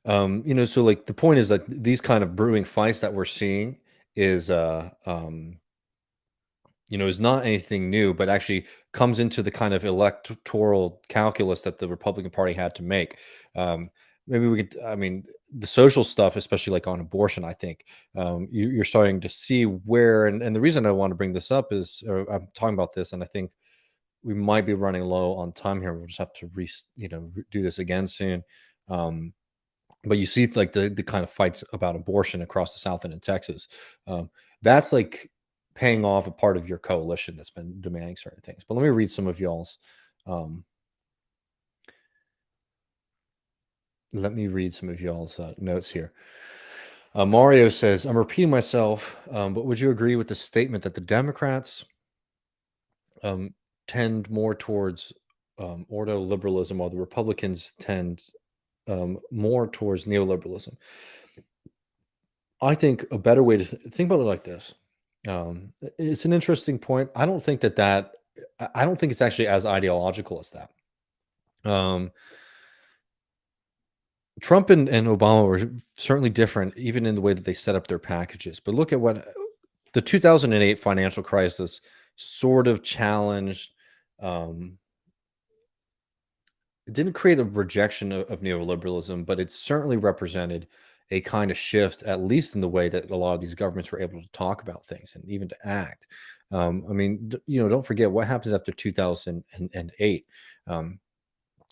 so like the point is that these kind of brewing fights that we're seeing is is not anything new, but actually comes into the kind of electoral calculus that the Republican Party had to make. Um, Maybe we could, I mean, the social stuff, especially like on abortion, I think you're starting to see where, and the reason I want to bring this up is, or I'm talking about this, and I think we might be running low on time here. We'll just have to do this again soon. Um, but you see like the kind of fights about abortion across the South and in Texas. That's like paying off a part of your coalition that's been demanding certain things. But let me read some of y'all's. Um, notes here. Mario says, "I'm repeating myself, but would you agree with the statement that the Democrats tend more towards ordoliberalism, while the Republicans tend more towards neoliberalism?" I think a better way to think about it like this. It's an interesting point. I don't think I don't think it's actually as ideological as that. Trump and Obama were certainly different, even in the way that they set up their packages. But look at what the 2008 financial crisis sort of challenged. It didn't create a rejection of neoliberalism, but it certainly represented a kind of shift, at least in the way that a lot of these governments were able to talk about things and even to act. I mean, don't forget what happens after 2008.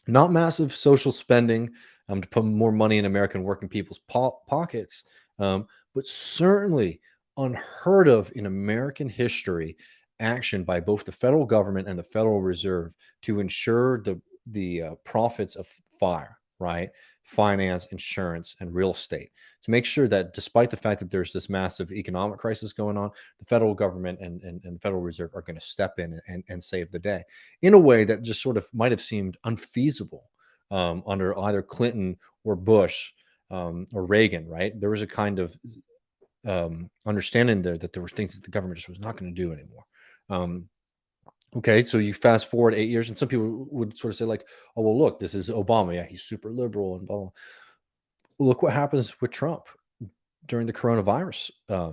Not massive social spending to put more money in American working people's pockets, but certainly unheard of in American history action by both the federal government and the Federal Reserve to ensure the profits of fire. right? Finance, insurance, and real estate, to make sure that despite the fact that there's this massive economic crisis going on, the federal government and the Federal Reserve are going to step in and save the day in a way that just sort of might have seemed unfeasible under either Clinton or Bush or Reagan, right? There was a kind of understanding there that there were things that the government just was not going to do anymore. Um, okay, so you fast forward 8 years, and some people would sort of say, like, "Oh, well, look, this is Obama. Yeah, he's super liberal and blah, blah." Look what happens with Trump during the coronavirus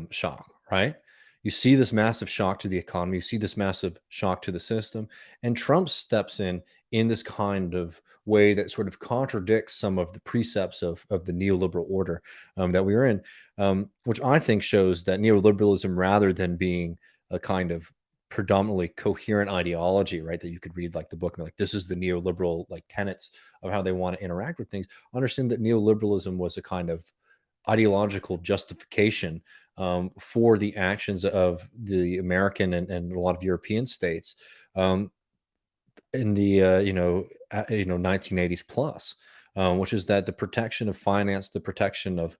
shock, right? You see this massive shock to the economy, you see this massive shock to the system, and Trump steps in this kind of way that sort of contradicts some of the precepts of the neoliberal order that we are in, which I think shows that neoliberalism, rather than being a kind of predominantly coherent ideology, right, that you could read like the book and be like, this is the neoliberal like tenets of how they want to interact with things. Understand that neoliberalism was a kind of ideological justification for the actions of the American and a lot of European states um, in the 1980s plus, which is that the protection of finance, the protection of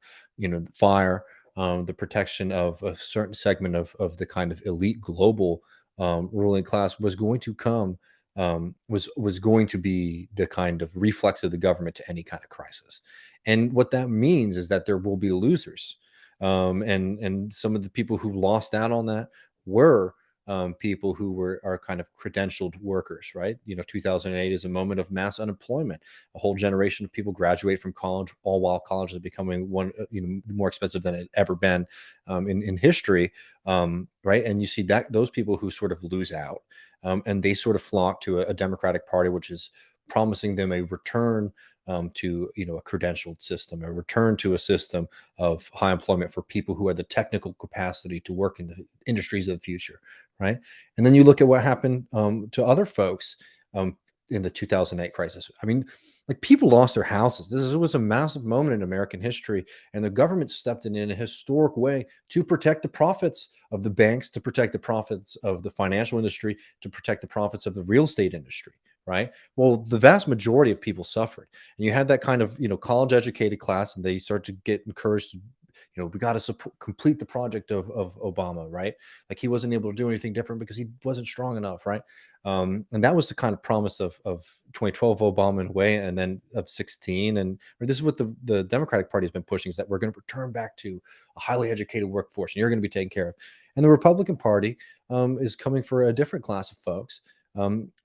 fire, the protection of a certain segment of the kind of elite global ruling class was going to come was going to be the kind of reflex of the government to any kind of crisis. And what that means is that there will be losers, and some of the people who lost out on that were people who are kind of credentialed workers, right? 2008 is a moment of mass unemployment. A whole generation of people graduate from college, all while college is becoming one, more expensive than it had ever been in history, right? And you see that those people who sort of lose out, and they sort of flock to a Democratic Party, which is promising them a return to a credentialed system, a return to a system of high employment for people who have the technical capacity to work in the industries of the future, right? And then you look at what happened to other folks in the 2008 crisis. I mean, like, people lost their houses. Was a massive moment in American history, and the government stepped in a historic way to protect the profits of the banks, to protect the profits of the financial industry, to protect the profits of the real estate industry, right? Well, the vast majority of people suffered, and you had that kind of college educated class, and they start to get encouraged to, we got to complete the project of Obama, right? Like, he wasn't able to do anything different because he wasn't strong enough, right? And that was the kind of promise of 2012 Obama in a way, and then of 16. And this is what the Democratic Party has been pushing, is that we're going to return back to a highly educated workforce, and you're going to be taken care of. And the Republican Party is coming for a different class of folks,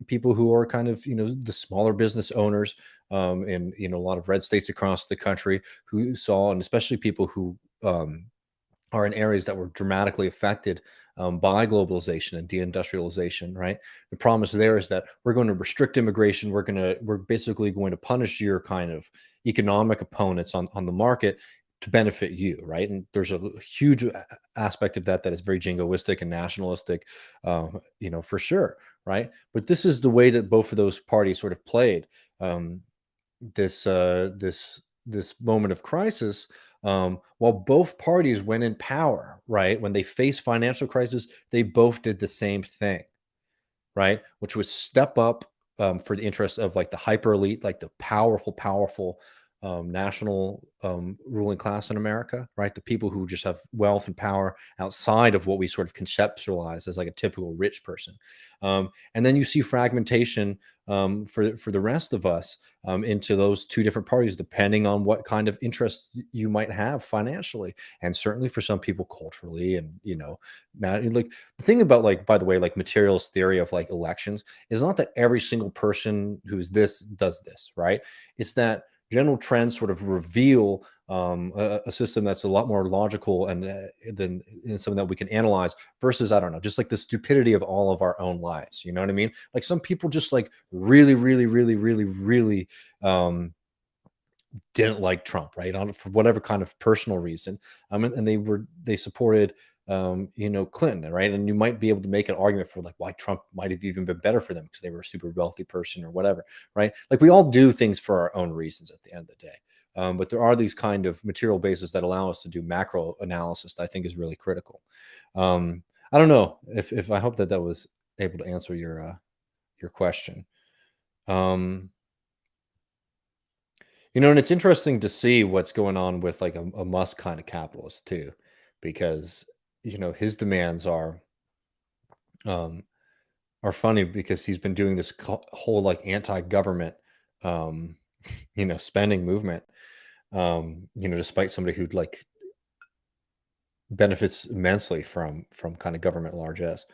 people who are kind of the smaller business owners in a lot of red states across the country, who saw, and especially people who are in areas that were dramatically affected by globalization and deindustrialization, right? The promise there is that we're going to restrict immigration. We're basically going to punish your kind of economic opponents on the market to benefit you, right? And there's a huge aspect of that is very jingoistic and nationalistic, for sure, right? But this is the way that both of those parties sort of played um, this moment of crisis, while both parties, when in power, right, when they faced financial crisis, they both did the same thing, right, which was step up for the interests of, like, the hyper elite, like the powerful national ruling class in America, right? The people who just have wealth and power outside of what we sort of conceptualize as like a typical rich person. And then you see fragmentation for the rest of us into those two different parties, depending on what kind of interest you might have financially, and certainly for some people culturally. And now, like, the thing about, like, by the way, like, materialist theory of like elections is not that every single person who's this does this, right? It's that general trends sort of reveal a system that's a lot more logical and than something that we can analyze, versus, I don't know, just like the stupidity of all of our own lives. You know what I mean? Like, some people just like really, really, really, really, really didn't like Trump, right? For whatever kind of personal reason. And they supported Clinton, right? And you might be able to make an argument for, like, why Trump might have even been better for them because they were a super wealthy person or whatever, right? Like, we all do things for our own reasons at the end of the day. But there are these kind of material bases that allow us to do macro analysis that I think is really critical. I don't know if I hope that was able to answer your question. Um, And it's interesting to see what's going on with like a Musk kind of capitalist too, because his demands um, are funny because he's been doing this whole like anti-government, um, spending movement. Despite somebody who like benefits immensely from kind of government largesse.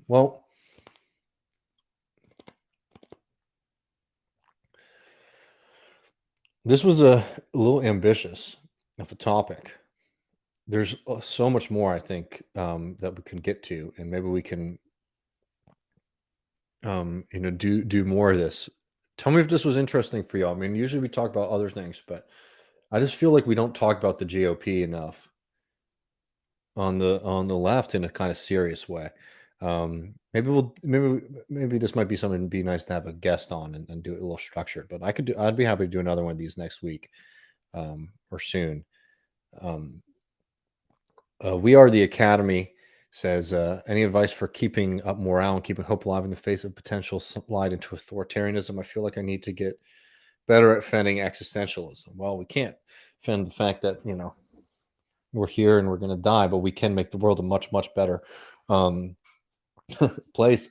Well, this was a little ambitious of a topic. There's so much more I think that we can get to, and maybe we can do more of this. Tell me if this was interesting for you. I mean, usually we talk about other things, but I just feel like we don't talk about the GOP enough on the left in a kind of serious way. Maybe this might be something to be nice to have a guest on and do it a little structured. But I'd be happy to do another one of these next week, or soon. Um, we are the Academy says, any advice for keeping up morale and keeping hope alive in the face of potential slide into authoritarianism? I feel like I need to get better at fending existentialism. Well, we can't fend the fact that we're here and we're going to die, but we can make the world a much much better um, place.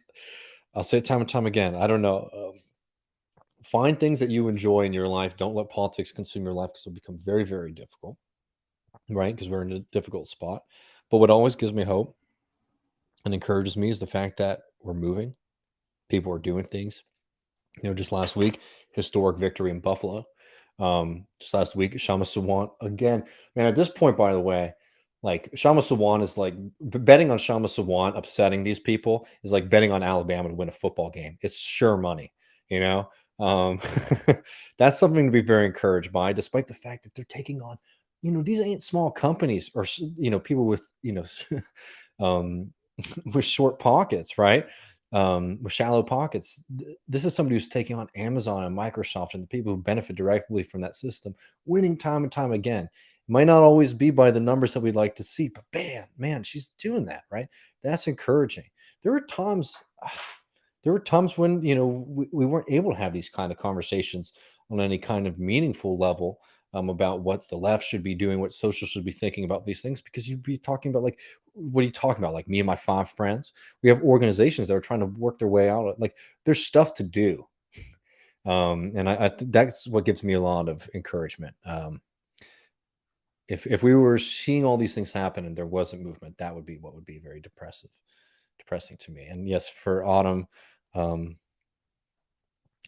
I'll say it time and time again. I don't know. Find things that you enjoy in your life. Don't let politics consume your life because it'll become very very difficult, right? Because we're in a difficult spot. But what always gives me hope and encourages me is the fact that we're moving. People are doing things. Just last week, historic victory in Buffalo. Just last week, Shama Sawant again. Man, at this point, by the way, like Shama Sawant is like betting on Shama Sawant upsetting these people is like betting on Alabama to win a football game. It's sure money, you know. Um, that's something to be very encouraged by, despite the fact that they're taking on, these ain't small companies or people with um, with short pockets, right? With shallow pockets. This is somebody who's taking on Amazon and Microsoft and the people who benefit directly from that system, winning time and time again. It might not always be by the numbers that we'd like to see, but man, she's doing that, right? That's encouraging. There were times, there were times when we weren't able to have these kind of conversations on any kind of meaningful level, about what the left should be doing, what social should be thinking about these things, because you'd be talking about like, what are you talking about? Like me and my five friends. We have organizations that are trying to work their way out. Like there's stuff to do, and that's what gives me a lot of encouragement. If we were seeing all these things happen and there wasn't movement, that would be what would be very depressing to me. And yes, for Autumn, um,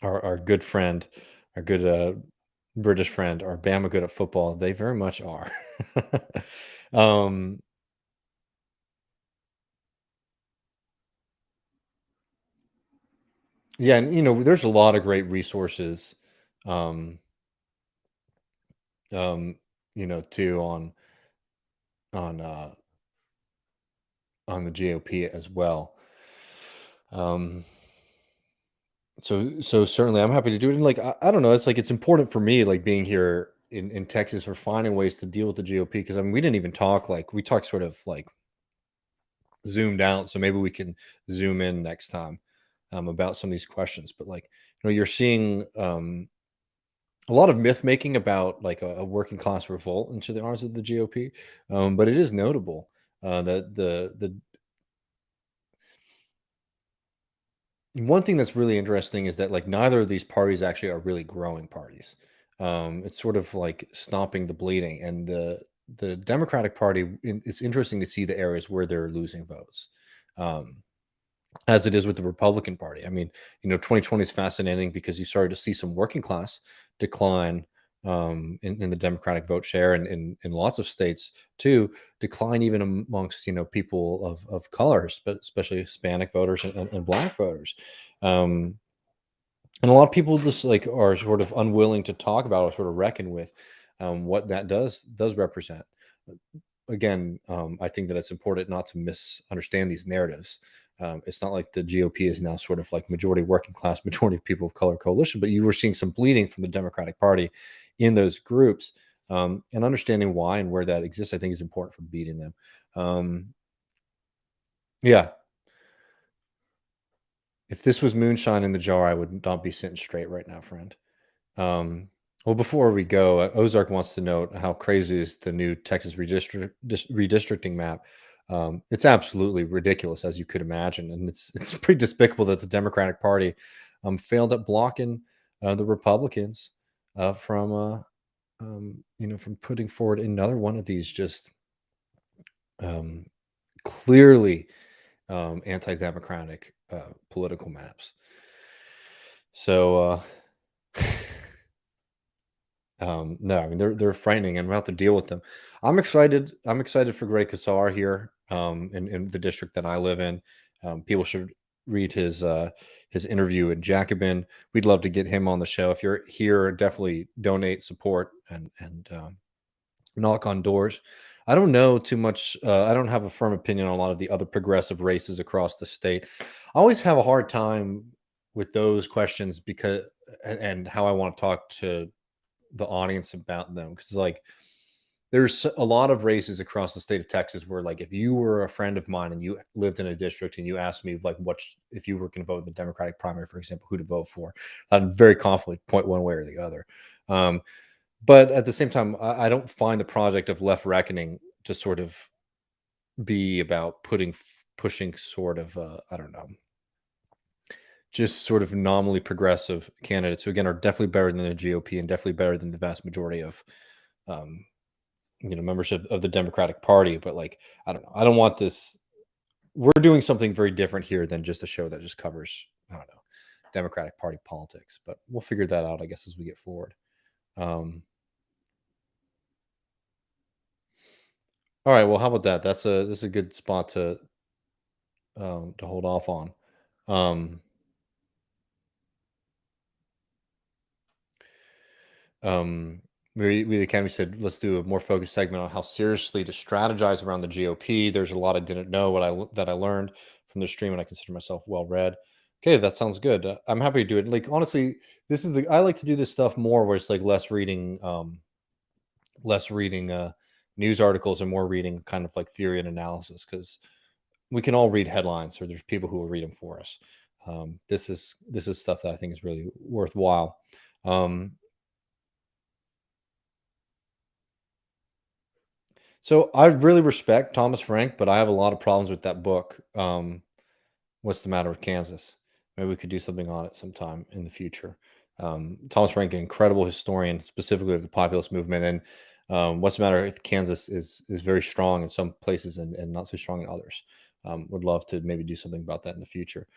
our good friend, our good British friend, our Bama good at football, they very much are. um, yeah, and there's a lot of great resources, um, um, too on uh, on the GOP as well. Um, so certainly I'm happy to do it. And like I don't know, it's like it's important for me, like being here in Texas, for finding ways to deal with the GOP, because I mean we didn't even talk, like we talked sort of like zoomed out. So maybe we can zoom in next time, about some of these questions. But like you're seeing a lot of myth making about like a working class revolt into the arms of the GOP, but it is notable that the one thing that's really interesting is that like neither of these parties actually are really growing parties. It's sort of like stopping the bleeding, and the Democratic Party. It's interesting to see the areas where they're losing votes, um, as it is with the Republican Party. I mean, 2020 is fascinating because you started to see some working class decline, in the Democratic vote share, and in lots of states too, decline even amongst people of colors, but especially Hispanic voters and Black voters. Um, and a lot of people just like are sort of unwilling to talk about or sort of reckon with, what that does represent. Again, I think that it's important not to misunderstand these narratives. It's not like the GOP is now sort of like majority working class, majority of people of color coalition, but you were seeing some bleeding from the Democratic Party in those groups, and understanding why and where that exists, I think, is important for beating them. Um, yeah, if this was moonshine in the jar, I would not be sitting straight right now, friend. Um, well, before we go, Ozark wants to note how crazy is the new Texas redistricting map. It's absolutely ridiculous, as you could imagine, and it's pretty despicable that the Democratic Party failed at blocking the Republicans from putting forward another one of these just um, clearly anti-democratic political maps. So no, I mean they're frightening, and we'll have to deal with them. I'm excited. I'm excited for Greg Casar here in the district that I live in. People should read his interview in Jacobin. We'd love to get him on the show. If you're here, definitely donate, support, and knock on doors. I don't know too much. I don't have a firm opinion on a lot of the other progressive races across the state. I always have a hard time with those questions because and how I want to talk to the audience about them, because like there's a lot of races across the state of Texas where like if you were a friend of mine and you lived in a district and you asked me like what if you were going to vote in the Democratic primary, for example, who to vote for, I'd very confidently point one way or the other. But at the same time, I don't find the project of left reckoning to sort of be about pushing sort of I don't know, just sort of nominally progressive candidates who again are definitely better than the GOP and definitely better than the vast majority of um, membership of the Democratic Party. But like I don't know, I don't want this. We're doing something very different here than just a show that just covers I don't know Democratic Party politics. But we'll figure that out, I guess, as we get forward. All right. Well, how about that? That's a good spot to hold off on. Um, um, we the Academy said let's do a more focused segment on how seriously to strategize around the GOP. There's a lot I didn't know that I learned from the stream, and I consider myself well read. Okay, that sounds good. I'm happy to do it. Like honestly, I like to do this stuff more where it's like less reading news articles and more reading kind of like theory and analysis, because we can all read headlines or there's people who will read them for us. This is stuff that I think is really worthwhile. So I really respect Thomas Frank, but I have a lot of problems with that book. What's the matter with Kansas? Maybe we could do something on it sometime in the future. Thomas Frank, an incredible historian, specifically of the populist movement, and what's the matter with Kansas is very strong in some places and not so strong in others. Would love to maybe do something about that in the future.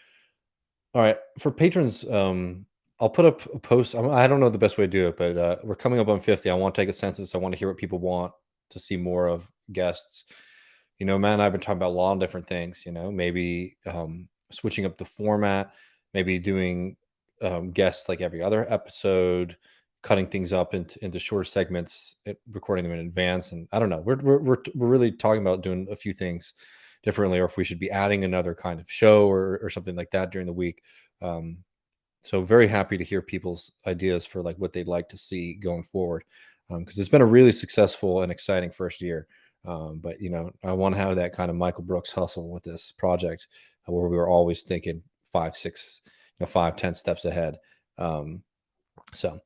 All right, for patrons, I'll put up a post. I don't know the best way to do it, but we're coming up on 50. I want to take a census. I want to hear what people want to see more of guests. Matt and I've been talking about a lot of different things. Maybe switching up the format, maybe doing guests like every other episode, cutting things up into shorter segments, recording them in advance, and I don't know. We're really talking about doing a few things differently, or if we should be adding another kind of show or something like that during the week. So very happy to hear people's ideas for like what they'd like to see going forward, because it's been a really successful and exciting first year. But I want to have that kind of Michael Brooks hustle with this project, where we were always thinking 5, 6, 5, 10 steps ahead. So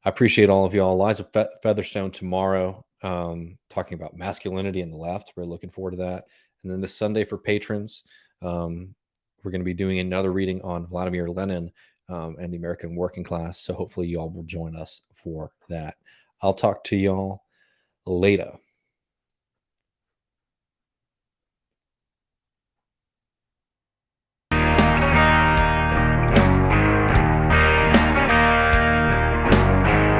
I appreciate all of y'all. Liza Featherstone tomorrow, talking about masculinity and the left. We're looking forward to that. And then this Sunday for patrons, we're going to be doing another reading on Vladimir Lenin and the American working class. So hopefully y'all will join us for that. I'll talk to y'all later.